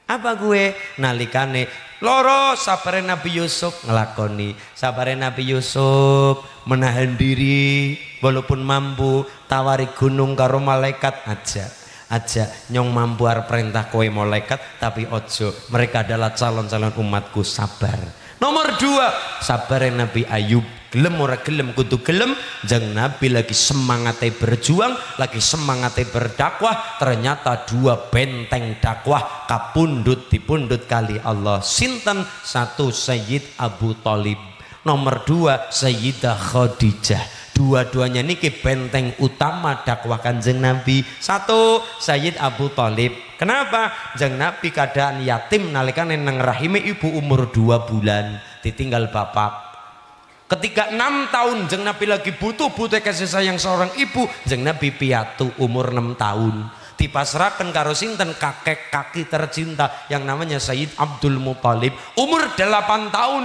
apa gue nalikane loro sabare Nabi Yusuf ngelakoni sabare Nabi Yusuf menahan diri walaupun mampu tawari gunung karo malaikat aja nyong mampu arep perintah kowe malaikat tapi ojo mereka adalah calon-calon umatku sabar nomor 2 sabare Nabi Ayub gelem ora gelem kudu gelem jeng Nabi lagi semangatnya berjuang lagi semangatnya berdakwah ternyata 2 benteng dakwah kapundut dipundut kali Allah sinten 1 Sayyid Abu Thalib nomor 2 Sayyidah Khadijah dua-duanya niki benteng utama dakwah Kanjeng Nabi 1 Sayyid Abu Thalib kenapa jeng Nabi keadaan yatim nalikane nang rahime ibu umur 2 bulan ditinggal bapak ketika 6 tahun jeng Nabi lagi butuh kasih sayang seorang ibu jeng Nabi piatu umur 6 tahun dipasrahkan karo sinten kakek kaki tercinta yang namanya Sayyid Abdul Muthalib umur 8 tahun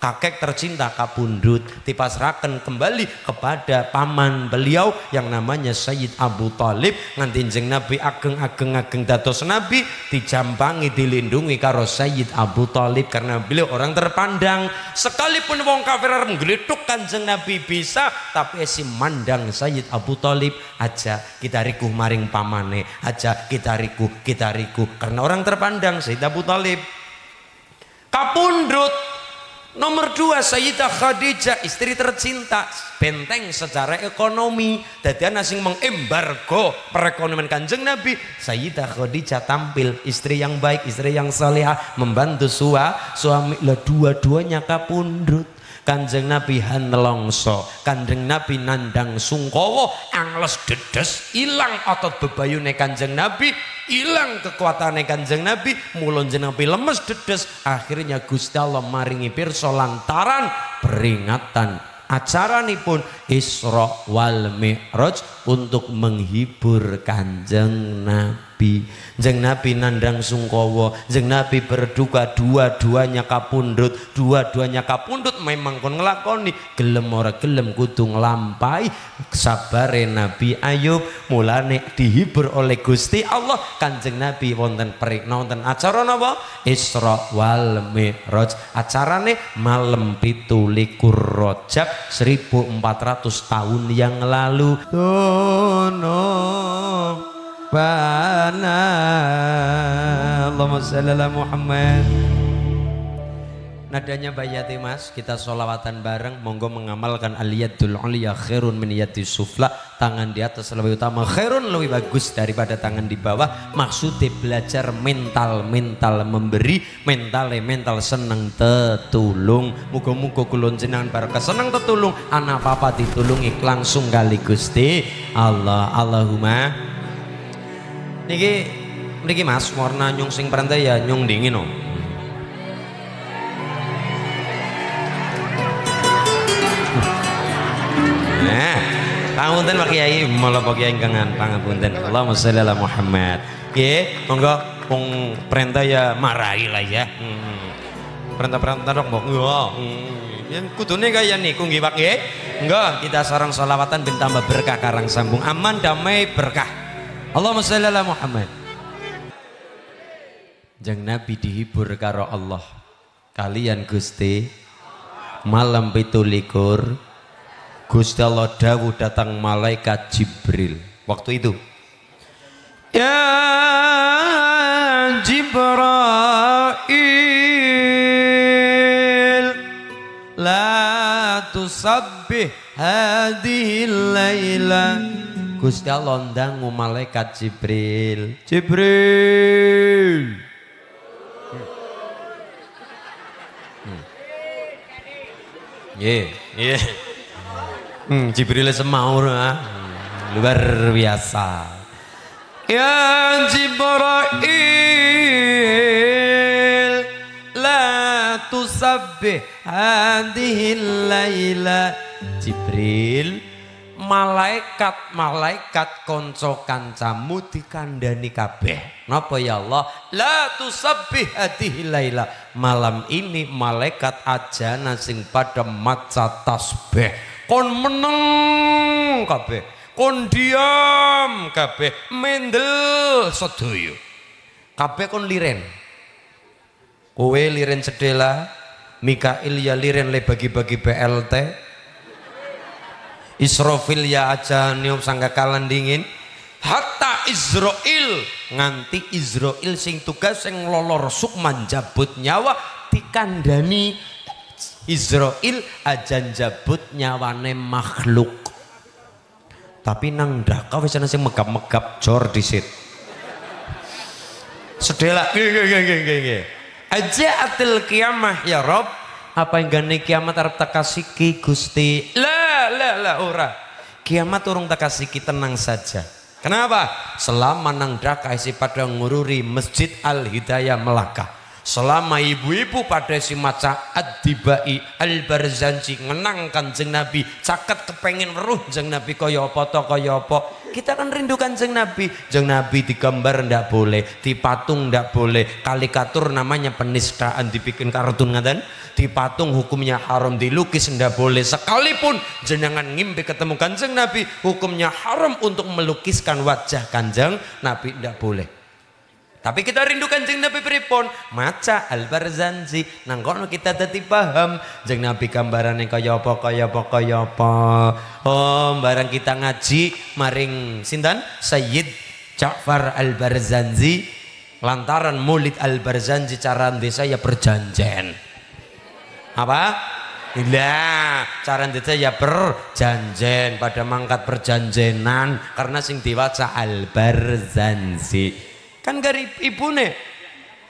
kakek tercinta kapundut dipasrahkan kembali kepada paman beliau yang namanya Sayyid Abu Thalib nganti jeng Nabi ageng dados Nabi dijampangi dilindungi karo Sayyid Abu Thalib karena beliau orang terpandang sekalipun wong kafir arep ngglethuk Kanjeng Nabi bisa tapi esi mandang Sayyid Abu Thalib aja kita rikuh maring pamane aja kita rikuh karena orang terpandang Sayyid Abu Thalib kapundut nomor 2 Sayyidah Khadijah istri tercinta benteng secara ekonomi dadian sing mengembargo perekonomian Kanjeng Nabi Sayyidah Khadijah tampil istri yang baik istri yang salehah membantu suami lah dua-duanya kapundhut Kanjeng Nabi hanelongso Kanjeng Nabi nandang sungkowo angles dedes ilang otot bebayune Kanjeng Nabi ilang kekuatannya Kanjeng Nabi mulon jeneng Nabi lemes dedes akhirnya Gusti Allah maringi pirsa lantaran peringatan acaranipun Isra wal Mi'raj untuk menghibur Kanjeng Nabi jeng Nabi nandang sungkowo jeng Nabi berduka dua-duanya kapundhut memang kon ngelakoni gelem ora gelem kudu nglampahi sabare Nabi Ayub mulane dihibur oleh Gusti Allah Kanjeng Nabi wonten wonten acara napa Isra wal Mi'raj acarane malam 17 Rajab 1400 tahun yang lalu Allahumma shalli ala Muhammad nadanya bayati mas kita sholawatan bareng monggo mengamalkan aliyadul uliya khairun min yadis sufla tangan di atas lebih utama khairun lebih bagus daripada tangan di bawah maksudnya belajar mental memberi mental seneng tetulung muga-muga kulon jenengan barokah seneng tetulung anak papa ditulungi langsung kali Gusti Allah Allahumma niki mas warna nyung sing perintah ya nyung dingin no nah pangapunten Pak Kiai malah Pak Kiai ingkang pangapunten Allahumma sholli ala Muhammad nggih monggo wong perintah ya marahi lah ya perintah dong mbok yang kudune kaya niku nggih Pak nggih enggak kita sareng sholawatan ben tambah berkah karang sambung aman damai berkah Allahumma sholli ala Muhammad jeng Nabi dihibur karo Allah kalian Gusti malam 17 Gusti Allah dawuh datang malaikat Jibril waktu itu Ya Jibril la tusabbih hadhil laila. Gusti Allah ndangu malaikat Jibril. Jibril. Jibril semaur luar biasa. Ya Jibril la tusabbih hadhil laila. Jibril, malaikat konco kancamu dikandani kabeh. Napa ya Allah? La tusabbih hadhil laila. Malam ini malaikat ajana sing pada maca tasbih kon meneng kabeh, kon diam kabeh, mendel sedaya kabeh, kon liren. Kowe liren sedela, Mikail ya liren le bagi-bagi BLT, Israfil ya aja niup sangkakalan dingin, hatta Israel nganti Israel sing tugas sing lolor sukman jabut nyawa dikandani. Israel ajan jabut nyawane makhluk, tapi nang ndaka wis ana sing megap-megap jor disit. Sedela nggih. Ajaatil kiamah ya Rob, apa yang gane kiamat arep takasiki Gusti? La ora. Kiamat urung takasiki, tenang saja. Kenapa? Selama nang ndaka isi pada ngururi Masjid Al Hidayah Melaka. Selama ibu-ibu pada si maca Ad-Dibai Al-Barzanji ngenang Kanjeng Nabi, caket kepengin weruh Kanjeng Nabi kaya apa to kaya apa. Kita kan rindu Kanjeng Nabi. Kanjeng Nabi digambar ndak boleh, dipatung ndak boleh, kalikatur namanya penistaan, dibikin kartun ngaten, dipatung hukumnya haram, dilukis ndak boleh. Sekalipun jenengan ngimpi ketemu Kanjeng Nabi, hukumnya haram untuk melukiskan wajah Kanjeng Nabi, ndak boleh. Tapi kita rindu Kanjeng Nabi pripun? Maca Al-Barzanji, nang kono kita dadi paham Kanjeng Nabi gambarane kaya apa kaya apa kaya apa. Oh, barang kita ngaji maring sinten? Sayyid Ja'far Al-Barzanji, lantaran Maulid Al-Barzanji cara desa ya berjanjen. Apa? Lah, cara desa ya berjanjen, pada mangkat perjanjenan karena sing diwaca Al-Barzanji. Kan garip ibune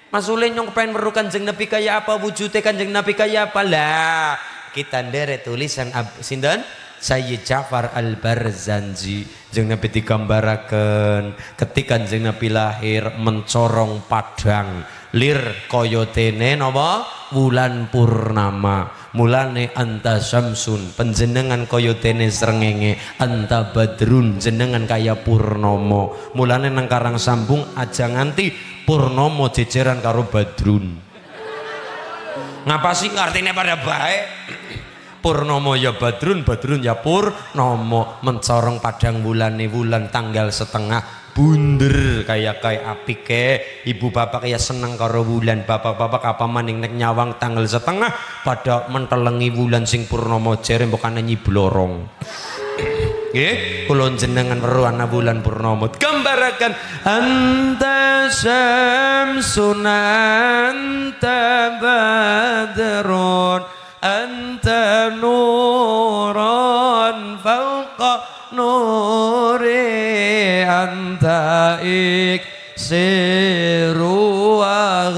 Mas Ule nyong pengen weruh Kanjeng Nabi kaya apa, wujudnya Kanjeng Nabi kaya apa. Lah kita nderet tulisan sinten Sayyid Ja'far Al-Barzanji. Kanjeng Nabi digambaraken ketika Kanjeng Nabi lahir mencorong padang lir koyotene napa wulan purnama. Mulane anta syamsun, penjenengan koyotene srengenge, anta badrun, jenengan kaya purnomo. Mulane nang Karang Sambung aja nganti purnomo jejeran karo badrun. Ngapa sih artinya pada baik? Purnomo ya badrun, badrun ya purnomo. Mencorong padang wulane wulan tanggal setengah, bunder kayak apike. Ibu bapak kayak seneng karo wulan, bapak-bapak apa maning nek nyawang tanggal setengah pada mentelengi wulan sing purnomo jere mbokane nyiblorong. Nggih, kula jenengan weruh ana wulan purnomo gambaraken anta syamsun anta badrun anta nurun fawqa nuri anta iksiru wa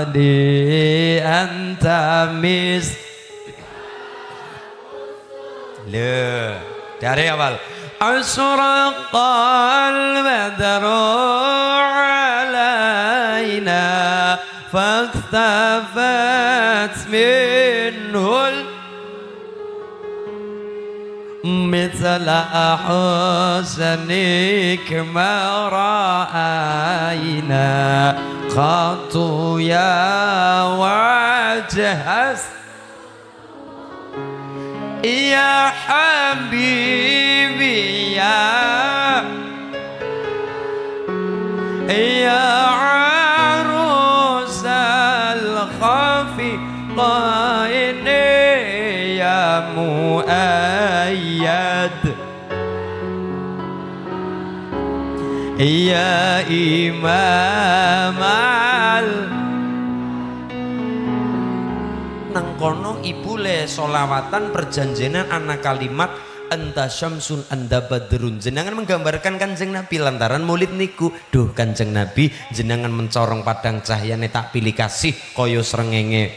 ghadi anta mis. Loh, dari awal asraqal badru alaina faktafat minhul مثل حسنك ما رأينا قط يا وجه يا حبيبي يا عروس الخفقين يا مؤيد ya imamal nang kono ibu le solawatan perjanjian anak kalimat anta syamsun anda badrun jenengan menggambarkan kanjeng Nabi lantaran maulid niku duh kanjeng Nabi jenengan mencorong padang cahyane tak pilih kasih koyo srengenge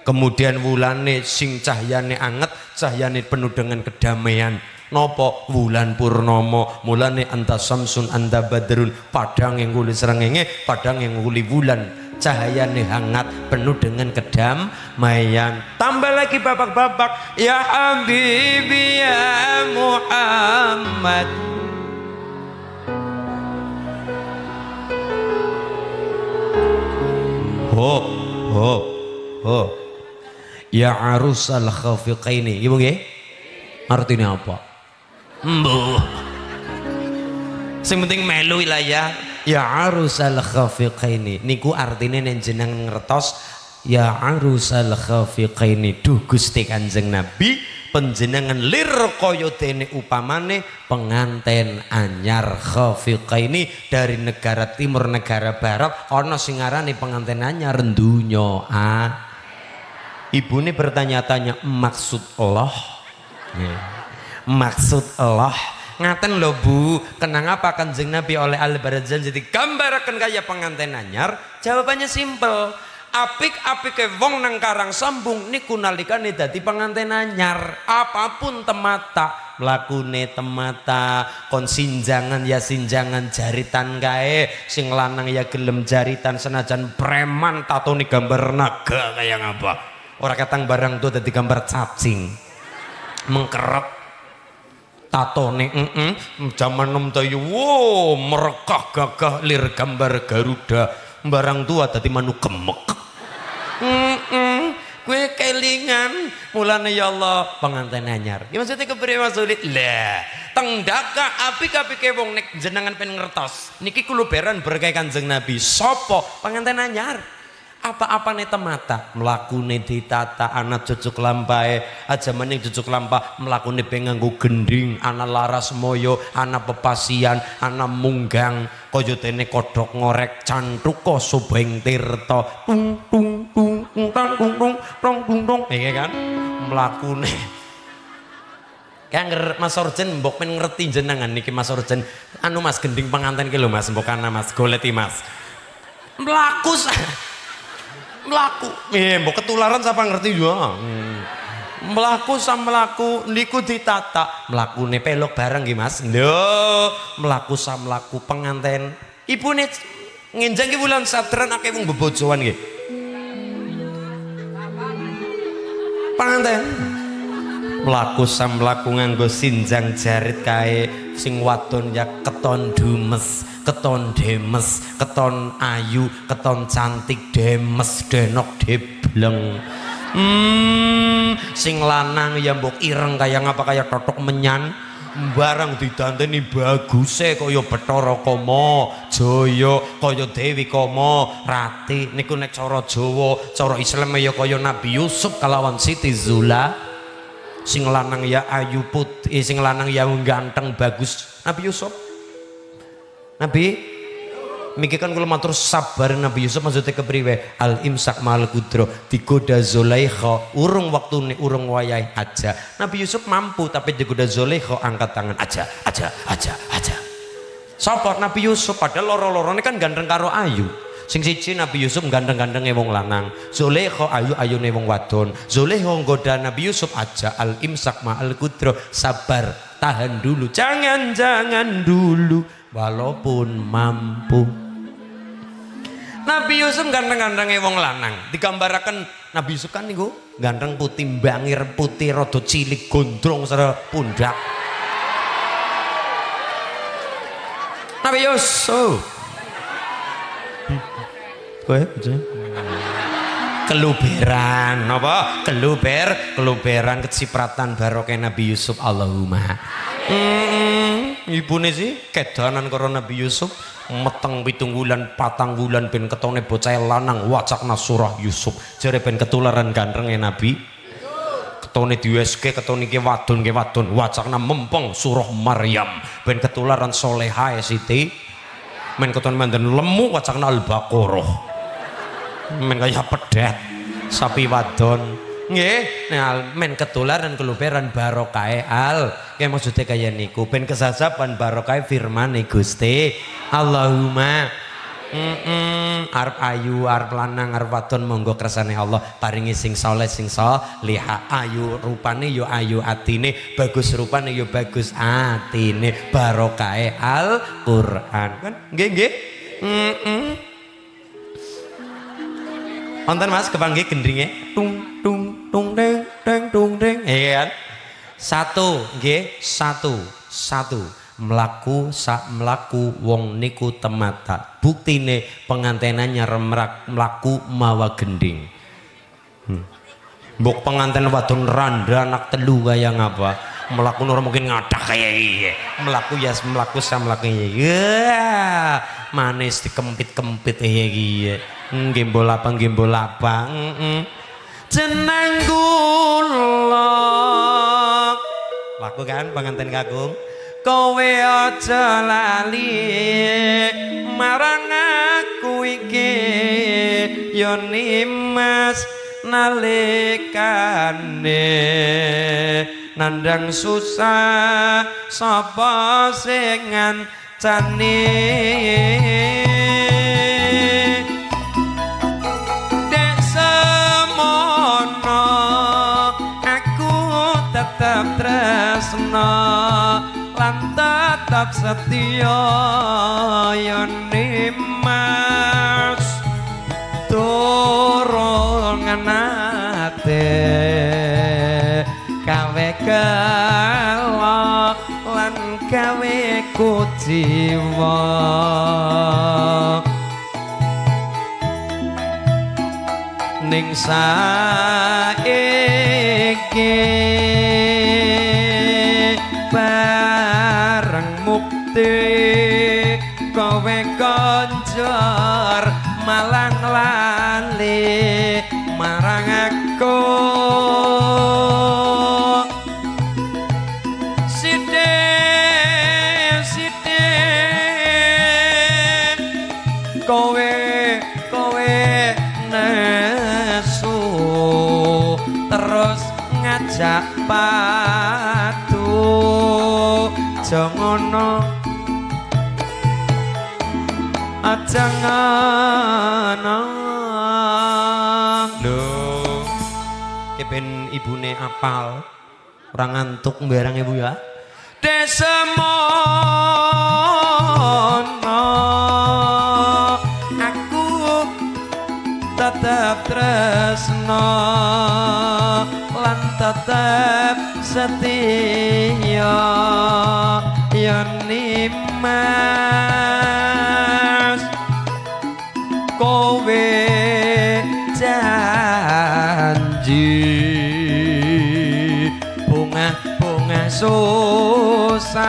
kemudian wulane sing cahyane anget cahyane penuh dengan kedamaian nopo wulan purnomo mulane anta samsun anda badrun padang yang nguli srengenge padang yang nguli wulan cahayane hangat penuh dengan kedamaian tambah lagi babak-babak ya habibi ya Muhammad ho ho ho ya arusal khafiqaini ibu nggih artinya apa mbuh sing penting melu wilayah ya arusal khafiqaini niku artine nek jenengan ngertos ya arusal khafiqaini duh Gusti Kanjeng Nabi panjenengan lir kaya dene upamane penganten anyar khafiqaini dari negara timur negara barat ana sing ngarani penganten anyar donya ibune bertanya-tanya maksud Allah maksud Allah ngaten lho Bu kenapa Kanjeng Nabi oleh Al-Barzan jadi gambarkan kaya pengantin anyar jawabannya simpel apik-apike wong nang Karang Sambung niku nalikane dadi pengantin anyar apapun temata mlakune temata kon sinjangan ya sinjangan jaritan kae sing lanang ya gelem jaritan senajan preman tatone gambar naga kaya ngapa ora ketang barang tuh dadi gambar cacing mengkerep tatone zaman nom tayu wow merekah gagah lir gambar Garuda barang tua tadi manu gemek gue kelingan mulane ya Allah pengantin anyar ya maksudnya kepriye Mas Sulit lah tengdaka apik-apike wong nek jenengan pengen ngertos niki kuluberan berkah Kanjeng Nabi sapa pengantin anyar apa-apa nih temata melakune ditata anak cucuk lampae aja mening cucuk lampah melakune penganggo gending anak laras moyo anak pepasian anak munggang kaya dene kodhok ngorek cantuka subeng tirta tung tung tung tang tung tung tong tung tung iki kan melakune Kang Mas Orjen mbok men ngerti jenengan niki Mas Orjen anu Mas gending penganten ki lho Mas mbok kana Mas goleti Mas mlaku melaku mbok ketularan siapa ngerti ya melaku sama melaku niku ditata melakune pelok bareng nggih Mas lho melaku sama melaku penganten ibune ngenjang ki wulan sadran akeh wong bebojoan nggih penganten melaku sama melaku nganggo sinjang jarit kae sing wadon ya keton dumes keton demes keton ayu keton cantik demes denok debleng sing lanang ya mbok ireng kaya ngapa kaya totok menyan barang didanteni baguse kaya Bathara Kama Jaya kaya Dewi Kama Rati niku nek cara Jawa cara Islam ya kaya Nabi Yusuf kalawan Siti Zula sing lanang ya ayu putih sing lanang ya ganteng bagus Nabi Yusuf Nabi mikirkan kalau matur sabar Nabi Yusuf maksudnya kepriwe al imsak mal kudro digoda Zulaikha urung waktune urung wayahe aja Nabi Yusuf mampu tapi digoda Zulaikha angkat tangan aja sapa Nabi Yusuf padahal loro-lorone kan ganteng karo ayu sing siji Nabi Yusuf ganteng-gantenge wong lanang Zulaikha ayu-ayune wong wadon Zulaikha nggoda Nabi Yusuf aja al imsak mal kudro sabar tahan dulu jangan dulu walaupun mampu Nabi Yusuf ganteng-gantenge wong lanang digambaraken Nabi Yusuf kan niku ganteng putih bangir putih rada cilik gondrong sara pundak Nabi Yusuf kowe keluberan apa keluberan kecipratan barokah Nabi Yusuf Allahumma ibune sih kedanan karo Nabi Yusuf meteng 7 wulan 4 wulan ben ketone bocah lanang wacakna surah Yusuf jare ben ketularan gantenge Nabi ketone diweske ketone iki wadon wacakna mempeng surah Maryam ben ketularan solehae Siti men keton mandan lemu wacana Al-Baqarah men kaya pedet sapi wadon nggih nah men ketularan keluperan barokahe al kayak maksudnya kaya niku ben kesasapan barokahe firman Gusti Allahumma arep ayu arep lanang arep wadon monggo kersane Allah paringi sing saleh sing salihah ayu rupane yo ayu atine bagus rupane yo bagus atine barokahe Al-Qur'an kan nggih nggih wonten Mas kepanggih gendringe tung tung tung deng deng tung deng kan satu nggih satu melaku sak melaku wong niku temata buktine pengantenannya remrak melaku mawa gending mbok penganten wadon randa anak telu kaya ngapa melaku nur mungkin ngadah kaya iye melaku ya melaku sak melaku ya manis dikempit-kempit iye nggih bola apa jeneng kula laku kan penganten kakung kowe aja lali marang aku iki yo nimas nalikane nandang susah sapa sing ngancani dek semono aku tetap tresno lan tetap setia yen mas turungan ate kawe kala lan kawe kujiwa ning saiki bareng mukti kowe konjor malang lali marang aku sithik kowe nesu terus ngajak padu jangono aja ngono lho kepen ibune apal ora ngantuk barang ibu ya desemono aku tetap tresno lan tetap setia yen nimas kowe janji bunga susah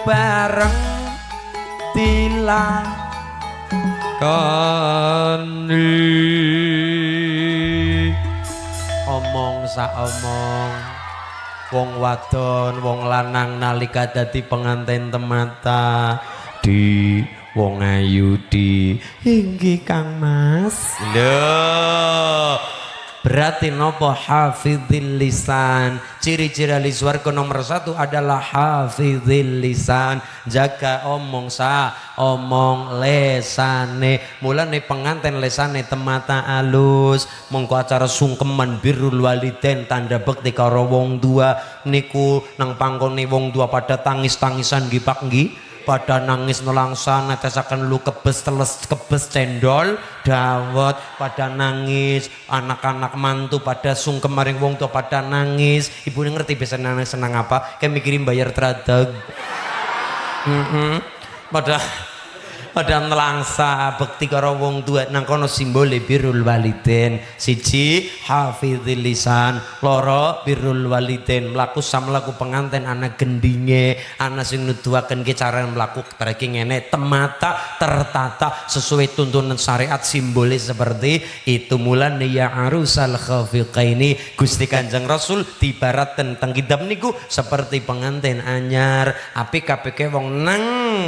bareng dilakoni omong sak omong wong wadon wong lanang nalika dadi pengantin temata di wong ayu di inggih Kang Mas lho berarti nopo hafizil lisan ciri-ciri ahli swarga nomor 1 adalah hafizil lisan jaga omong omong lesane mulane penganten lesane temata alus mongko acara sungkeman birrul waliden tanda bekti karo wong tua niku nang pangkone wong tua pada tangis-tangisan nggih Pak nggih pada nangis nelangsan netesaken lu kebes teles kebes cendol dawet pada nangis anak-anak mantu pada sungkem maring wong tua pada nangis ibu ngerti bisa nangis senang apa kayak mikirin bayar tradeg pada nelangsa bekti karo wong tua nang kono simbole birrul waliden siji hafizil lisan loro birrul waliden mlaku samlaku penganten ana gendinge ana sing nuduhaken ki cara mlaku bareki ngene temata tertata sesuai tuntunan syariat simbole seperti itu mulane ya arusal khafiqaini Gusti Kanjeng Rasul dibarat tentang kitab niku seperti penganten anyar apik-apike wong nang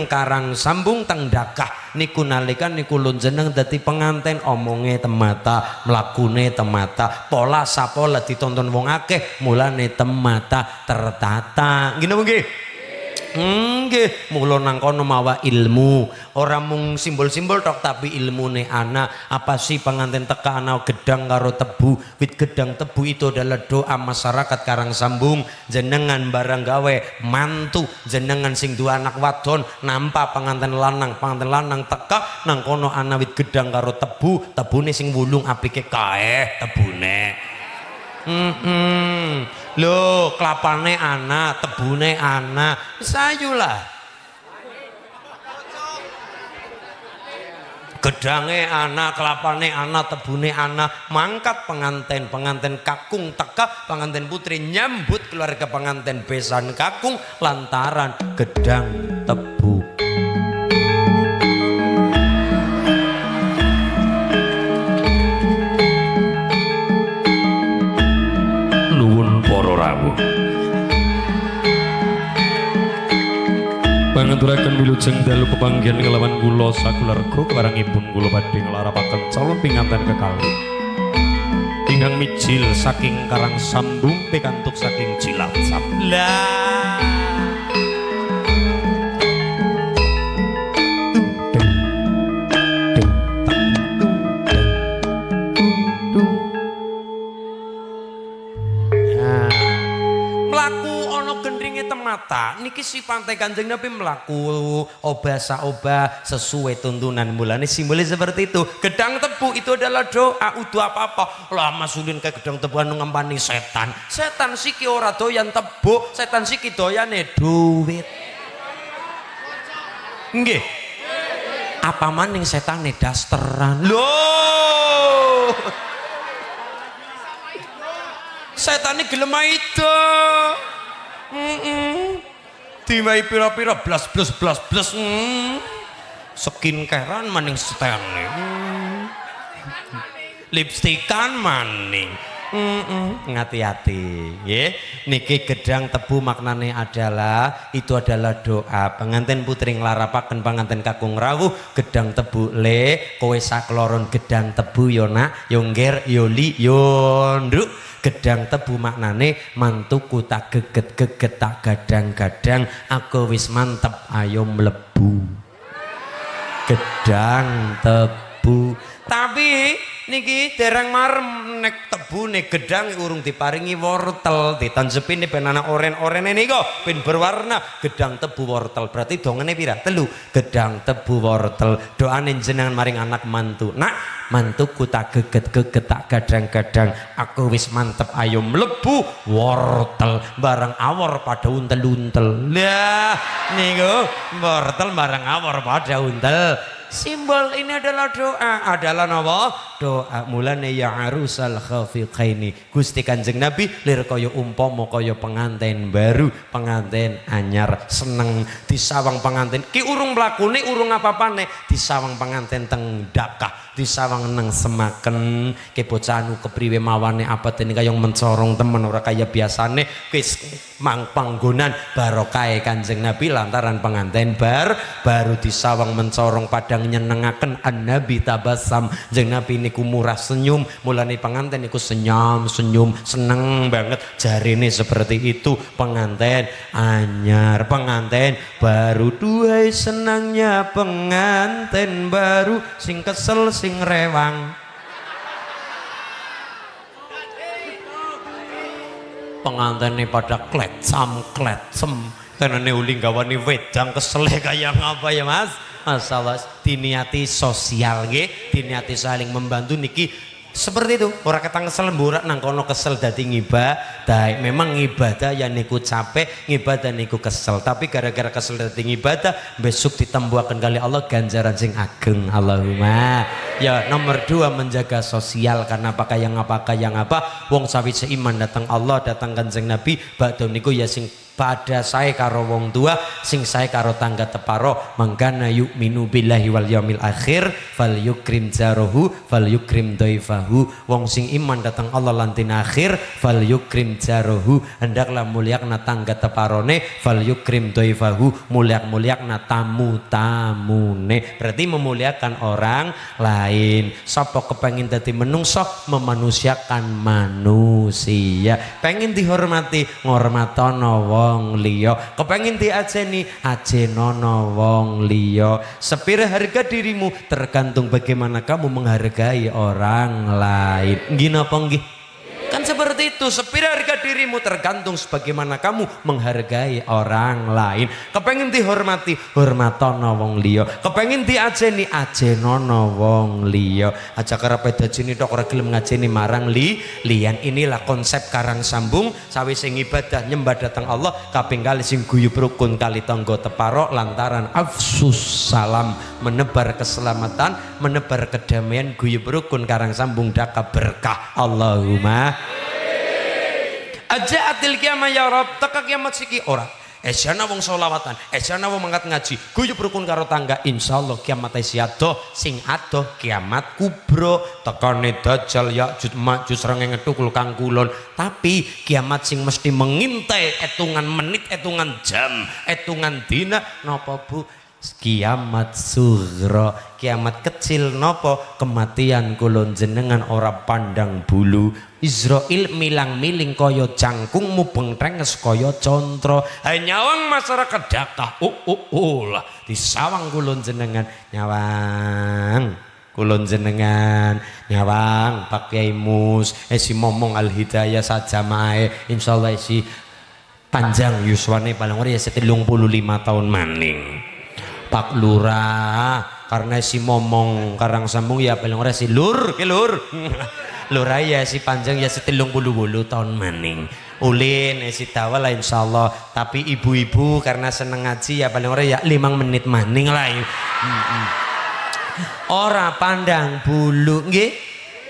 karang sambung teng dakah niku nalikan niku lun jeneng dadi penganten omonge temata mlakune temata pola sapola ditonton wong akeh mulane temata tertata nggih napa nggih nggih mula nang kono mawa ilmu ora mung simbol-simbol tok tapi ilmune ana apa sih pengantin teka ana gedang karo tebu wit gedang tebu itu adalah doa masyarakat karang sambung jenengan barang gawe mantu jenengan sing dua anak wadon nampa pengantin lanang teka nang kono ana wit gedang karo tebu tebune sing wulung apike kae tebune lho kelapane ana tebune ana sayulah gedange ana kelapane ana tebune ana mangkat penganten kakung teka penganten putri nyambut keluarga penganten besan kakung lantaran gedang tebu Pangaturaken wilujeng dalu pepanggihan ngelawan kula sakularga kewarangipun kula badhe nglarapaken calon pinganten kekalih ingkang mijil saking karang sambung pikantuk saking Cilacap lah mata niki si pantai Kanjeng Nabi melaku obah sesuai tuntunan mulane simbolnya seperti itu gedang tebu itu adalah doa udu apa-apa lah masulin ke gedang tebu anu ngempani setan siki ora doyan tebu setan siki doyane duit nggih apa maning setane dasteran loh setane gelem itu dimai pira-pira blas skincarean maning setane lipstikan maning ngati-hati nggih niki gedang tebu maknane adalah itu adalah doa pengantin putri nglarapaken pengantin kakung rawuh gedang tebu le kowe sakloron gedang tebu yo nak yo ngger yo li yo nduk gedang tebu maknane mantuku tak geget tak gadang-gadang aku wis mantep ayo mlebu gedang tebu tapi niki dereng marem nek tebu nek gedang urung diparingi wortel ditanjepine ben ana oren-orene niku ben berwarna gedang tebu wortel berarti dongene pira telu gedang tebu wortel doane jenengan maring anak mantu nak mantuku tak geget tak gadang-gadang aku wis mantep ayo mlebu wortel barang awor pada untel-untel lah niku wortel barang awor pada untel simbol ini adalah doa adalah napa doa mulane ya arusal khafiqaini Gusti Kanjeng Nabi lir kaya umpama kaya penganten baru penganten anyar seneng disawang penganten ki urung mlakune urung apa-apane disawang penganten teng dakah disawang nang semaken ke bocah anu kepriwe mawane apa dene kaya mencorong temen ora kaya biasane wis mang panggonan barokah Kanjeng Nabi lantaran penganten baru disawang mencorong padang nyenengaken an-nabi tabassam jeung Nabi niku murah senyum mulane penganten niku senyum seneng banget jarine seperti itu penganten anyar penganten baru duhai senangnya penganten baru sing kesel sing rewang pengantene pada kletsam tenane uli gawani wedang kesele kaya ngapa ya mas masalah diniati sosial nggih diniati saling membantu niki seperti itu ora ketang kesel mburak nang kono kesel dadi ngibadah memang ngibadah ya niku capek ngibadah niku kesel tapi gara-gara kesel dadi ngibadah besok ditembuaken kali Allah ganjaran sing ageng Allahumma ya nomor 2 menjaga sosial karena apakah yang apa wong sawise iman datang Allah datang Kanjeng Nabi badhe niku ya sing pada saya karo wong tua sing saya karo tangga teparo mangkana yu'minu billahi wal yaumil akhir fal yukrim jarohu fal yukrim doifahu. Wong sing iman datang Allah lan dina akhir fal yukrim jarohu hendaklah mulyakna tangga teparone fal yukrim doifahu mulyak-mulyakna tamu-tamune. Berarti memuliakan orang lain. Sapa kepengin dadi menungso memanusiakan manusia. Pengen dihormati ngormatono wong liya, kepengin diajeni ajenono wong liya. Sepira harga dirimu tergantung bagaimana kamu menghargai orang lain. Nggih napa nggih? Kan seperti itu, sepira harga dirimu tergantung sebagaimana kamu menghargai orang lain. Kepengin dihormati hormatono wong liya, kepengin diajeni ajenono wong liya. Aja karepe dajeni tok ora gelem ngajeni marang liyan. Inilah konsep karang sambung sawise ibadah nyembah datang Allah kaping kali sing guyub rukun kali tangga teparo lantaran afsus salam menebar keselamatan, menebar kedamaian, guyub rukun karang sambung daka berkah. Allahumma aja atil kiamat ya Rob, teka kiamat siki ora. Esana wong solawatan, esana wong mangkat ngaji, guyub rukun karo tangga, insyaallah kiamat siadoh sing adoh kiamat kubro. Tekane dajjal Ya'juj Ma'juj srengenge tukul kang kulon. Tapi kiamat sing mesti mengintai etungan menit, etungan jam, etungan dina napa Bu? Kiamat sughra, kiamat kecil nopo? Kematian kulon jenengan ora pandang bulu. Israel milang-miling kaya jangkung mubeng trenges kaya contro. Nyawang masyarakat dakah lah disawang kulon jenengan nyawang. Kulon jenengan nyawang Pak Kiai Mus esi momong Al Hidayah saja mae insyaallah esi panjang yuswane paling ora ya 75 tahun maning. Pak Lurah karena si momong karang sambung ya paling ora si lur ke lur Lurah ya si panjang ya 78 tahun maning. Ulin si tawala insyaallah. Tapi ibu-ibu karena seneng ngaji ya paling ora ya 5 menit maning lah. Ora pandang bulu nggih.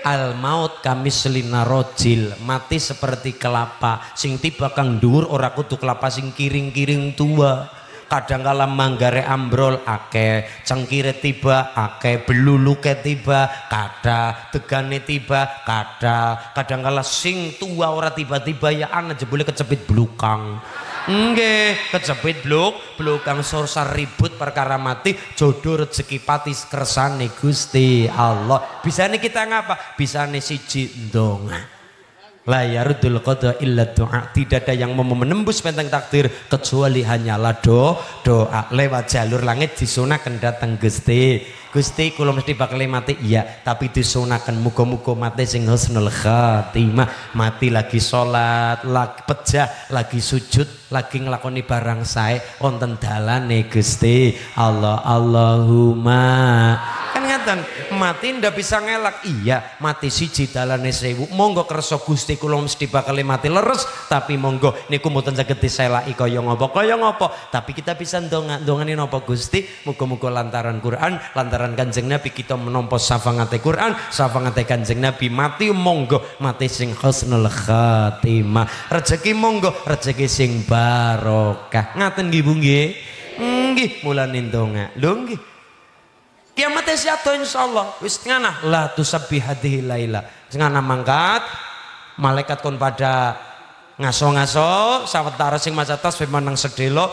Al maut kamislina rojil, mati seperti kelapa sing tiba kang dhuwur ora kudu kelapa sing kiring-kiring tua. Kadangkala manggare ambrol akeh, cengkire tiba akeh, beluluke tiba kada, tegane tiba kada. Kadangkala sing tua ora tiba-tiba ya ana jebule kecepit blukang. Nggih, kecepit blukang sorsar ribut perkara mati, jodoh rezeki pati kersane Gusti Allah. Bisane kita ngapa? Bisane siji ndonga. La yarudul qada illa doa. Tidak ada yang mau menembus benteng takdir kecuali hanyalah doa. Lewat jalur langit disunahkan datang Gusti. Gusti kula mesti bakal mati iya, tapi disunahkan muga-muga mati sing husnul khatimah. Mati lagi salat, lagi pejah, lagi sujud, lagi nglakoni barang sae wonten dalane Gusti Allah. Allahumma kan ngaten mati ndak bisa ngelak iya mati siji dalane 1000 monggo kersa Gusti kula mesti bakal mati leres tapi monggo niku mboten saged diselaki kaya ngopo tapi kita bisa ndongani napa Gusti muga-muga lantaran Quran lantaran Kanjeng Nabi kita menompo safangate Quran safangate Kanjeng Nabi mati monggo mati sing husnul khatimah rezeki monggo rezeki sing barokah ngaten nggih Bu nggih nggih mulane ndonga lho nggih. Kiamatnya siapa insyaallah wis ngana la tusabbi hadhihi laila ngana mangkat malaikat kon pada ngaso-ngaso sawetara sing maca tasbih menang sedelo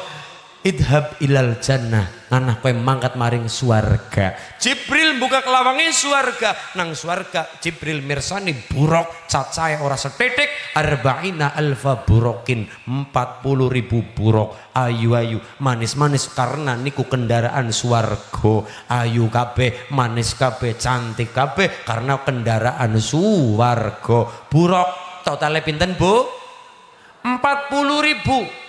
idhab ilal jannah ngana kowe mangkat maring swarga. Jibril buka kelawange swarga nang swarga Jibril mirsani buruk cacahe ora sethithik arba'ina alfa burokin 40.000 buruk ayu-ayu manis-manis karena niku kendaraan swarga ayu kabeh manis kabeh cantik kabeh karena kendaraan swarga. Buruk totale pinten Bu? 40.000.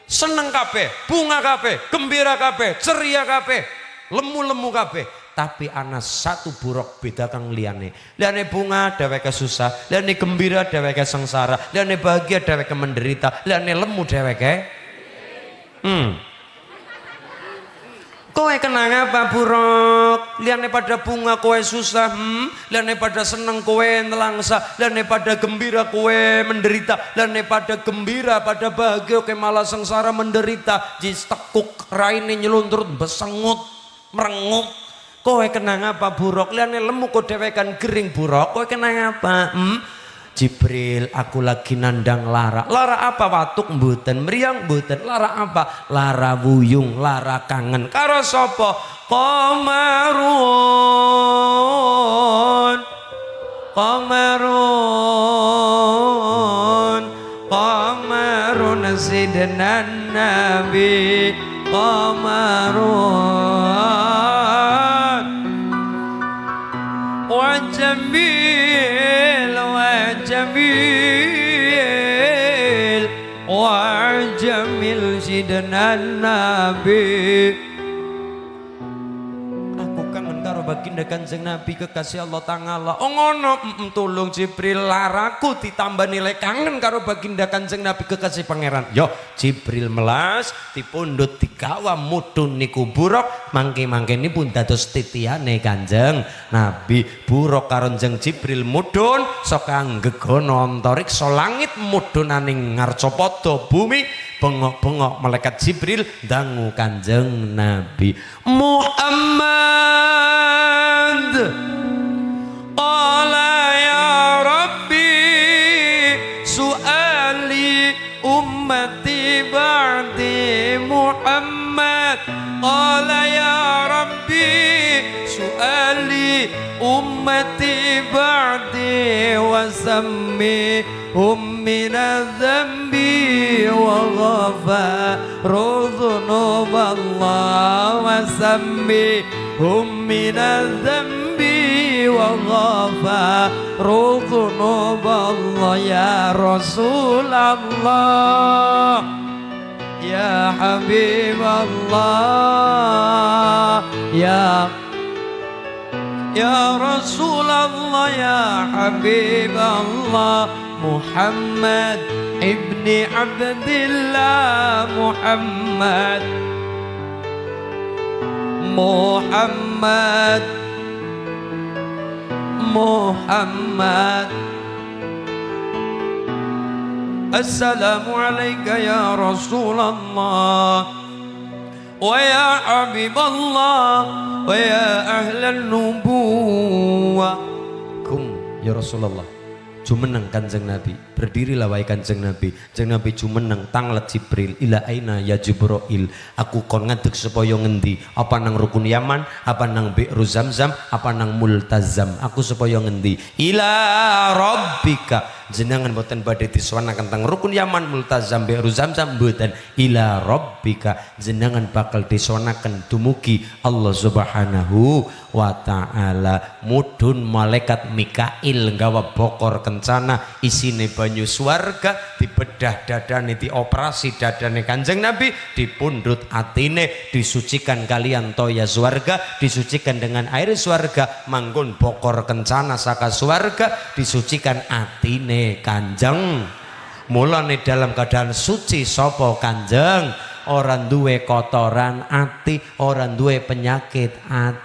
Seneng kabeh, bunga kabeh, gembira kabeh, ceria kabeh, lemu-lemu kabeh. Tapi ana satu buruk beda kang liyane. Liyane bunga dheweke susah, liyane gembira dheweke sengsara, liyane bahagia dheweke menderita, liyane lemu dheweke Kowe kenang apa buruk? Liane pada bunga kowe susah, liane pada seneng kowe nelangsa, liane pada gembira kowe menderita, liane pada gembira pada bahagia kowe malah sengsara menderita. Jis tekuk raine nyeluntur besengut merengut. Kowe kenang apa buruk? Liane lemu kowe dewekan gering buruk. Kowe kenang apa? Jibril, aku lagi nandang lara. Lara apa? Watuk mboten, mriyang mboten. Lara apa? Lara wuyung, lara kangen karo sapa? Qamarun, Qamarun, Qamarun sidna Nabi Qamarun wa jamil wa jamil wa jamil sidna Nabi. Aku kangen karo baginda Kanjeng Nabi kekasih Allah Ta'ala. Oh ngono, tolong Jibril, laraku ditambah nilai kangen karo baginda Kanjeng Nabi kekasih pangeran. Yo Jibril melas dipundhut digawa mudhun niku buruk, mangke-mangke nipun dados titiane Kanjeng Nabi. Buruk karo Kanjeng Jibril mudhun saka gegono antariksa langit mudhunaning ngarcapada bumi. Bengok-bengok malaikat Jibril dangu Kanjeng Nabi Muhammad. Qala ya Rabbi su'ali ummati ba'di Muhammad. Qala ya Rabbi su'ali ummati ba'di wa sammi min adh-dhanbi wa ghafaru dhunub Allah wa sammi min adh-dhanbi wa ghafaru dhunub Allah ya Rasulullah ya Habiballah ya Rasulullah ya Habiballah Muhammad ibni Abdillah Muhammad Muhammad Muhammad. Assalamu alayka ya Rasulullah wa ya Habiballah wa ya ahlan nubuwah. Kum ya Rasulullah jumeneng Kanjeng Nabi, berdirilah wahai Kanjeng Nabi. Kanjeng Nabi jumeneng tanglet Jibril, ila aina ya Jibril, aku kon ngadeg supaya ngendi? Apa nang rukun Yaman, apa nang Bi'ru Zamzam, apa nang Multazam? Aku supaya ngendi? Ila rabbika. Jenengan boten badhe diswanaken teng rukun Yaman, Multazam, Bi'ru Zamzam mboten. Ila rabbika, jenengan bakal diswanaken dumugi Allah Subhanahu wa ta'ala. Mudhun malaikat Mikail nggawa bokor kencana isine banyu swarga, dibedah dadane, dioperasi dadane Kanjeng Nabi, dipundhut atine, disucikan kalian toya swarga, disucikan dengan air swarga, manggon bokor kencana saka swarga, disucikan atine Kanjeng. Mulane dalam keadaan suci sapa Kanjeng, orang duwe kotoran ati, orang duwe penyakit ati.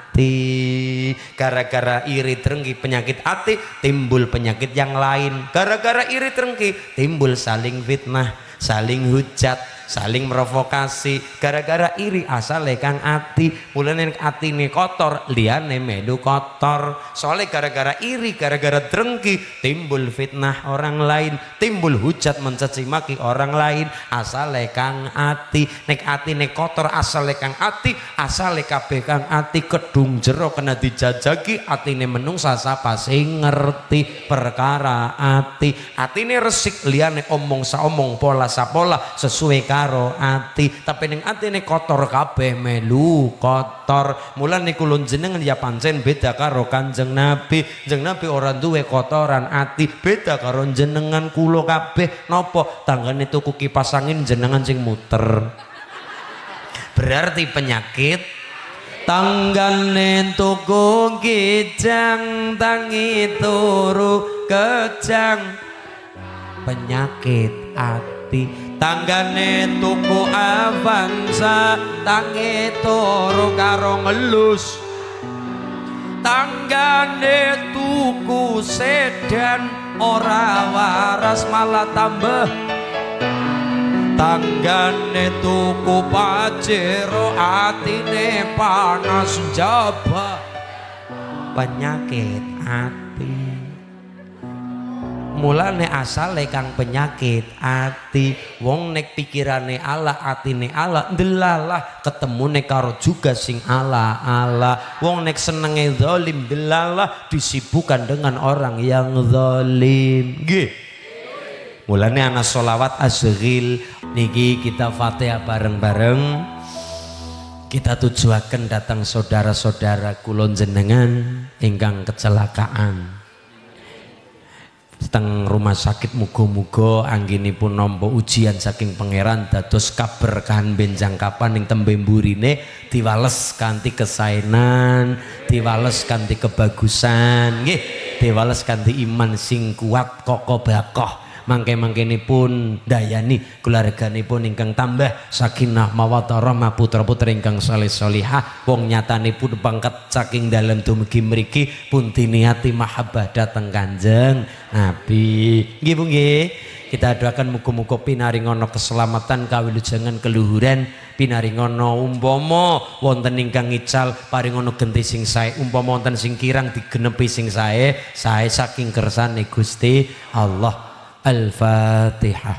Gara-gara iri drengki penyakit ati, timbul penyakit yang lain. Gara-gara iri drengki timbul saling fitnah, saling hujat, saling merovokasi. Gara-gara iri asale kang ati, mulane atine kotor, liyane melu kotor. Soalnya gara-gara iri, gara-gara drengki timbul fitnah orang lain, timbul hujat mencaci maki orang lain, asale kang ati. Nek atine kotor asale kang ati, asale kabeh kang ati kedung jero kena dijajaki, atine menungsa sapa sing ngerti perkara ati. Atine resik, liyane omong saomong, pola sapola sesuai karo ati, tapi ning atine kotor kabeh melu kotor. Mulane kula jenengan ya pancen beda karo Kanjeng Nabi. Kanjeng Nabi ora duwe kotoran ati, beda karo jenengan kula kabeh. Napa? Tanggane tuku kipas angin jenengan sing muter. Berarti penyakit. Tanggane tuku kijang tangi turu kejang, penyakit ati. tanggane tuku Avanza tangi turu karo ngelus tanggane tuku sedan ora waras malah tambah tanggane tuku Pajero atine panas jaba penyakit ati mulane asale kang penyakit ati wong nek pikirane Allah atine Allah ndelalah ketemune karo juga sing Allah Allah wong nek senenge zalim ndelalah disibukkan dengan orang yang zalim nggih mulane ana sholawat asghil niki kita Fatihah bareng-bareng kita tujuaken datang saudara-saudara kula jenengan ingkang kecelakaan teng rumah sakit muga-muga anggenipun nampa ujian saking pangeran dados kaberkahan benjang kapan ing tembe mburine diwales kanthi kesaenan diwales kanthi kebagusan nggih diwales kanthi iman sing kuat kokoh bakoh mangke-mangkenipun dayani keluarganipun ingkang tambah sakinah mawaddah rahmah putra-putri ingkang saleh salihah wong nyatanipun pangkat saking dalem dumugi mriki pun diniati mahabbah dhateng Kanjeng Nabi nggih Bu nggih kita doakan muga-muga pinaringono keselamatan kawilujengan keluhuran pinaringono umpama wonten ingkang ngical paringono genti sing sae umpama wonten sing kirang digenepi sing sae saking kersane Gusti Allah Al-Fatihah.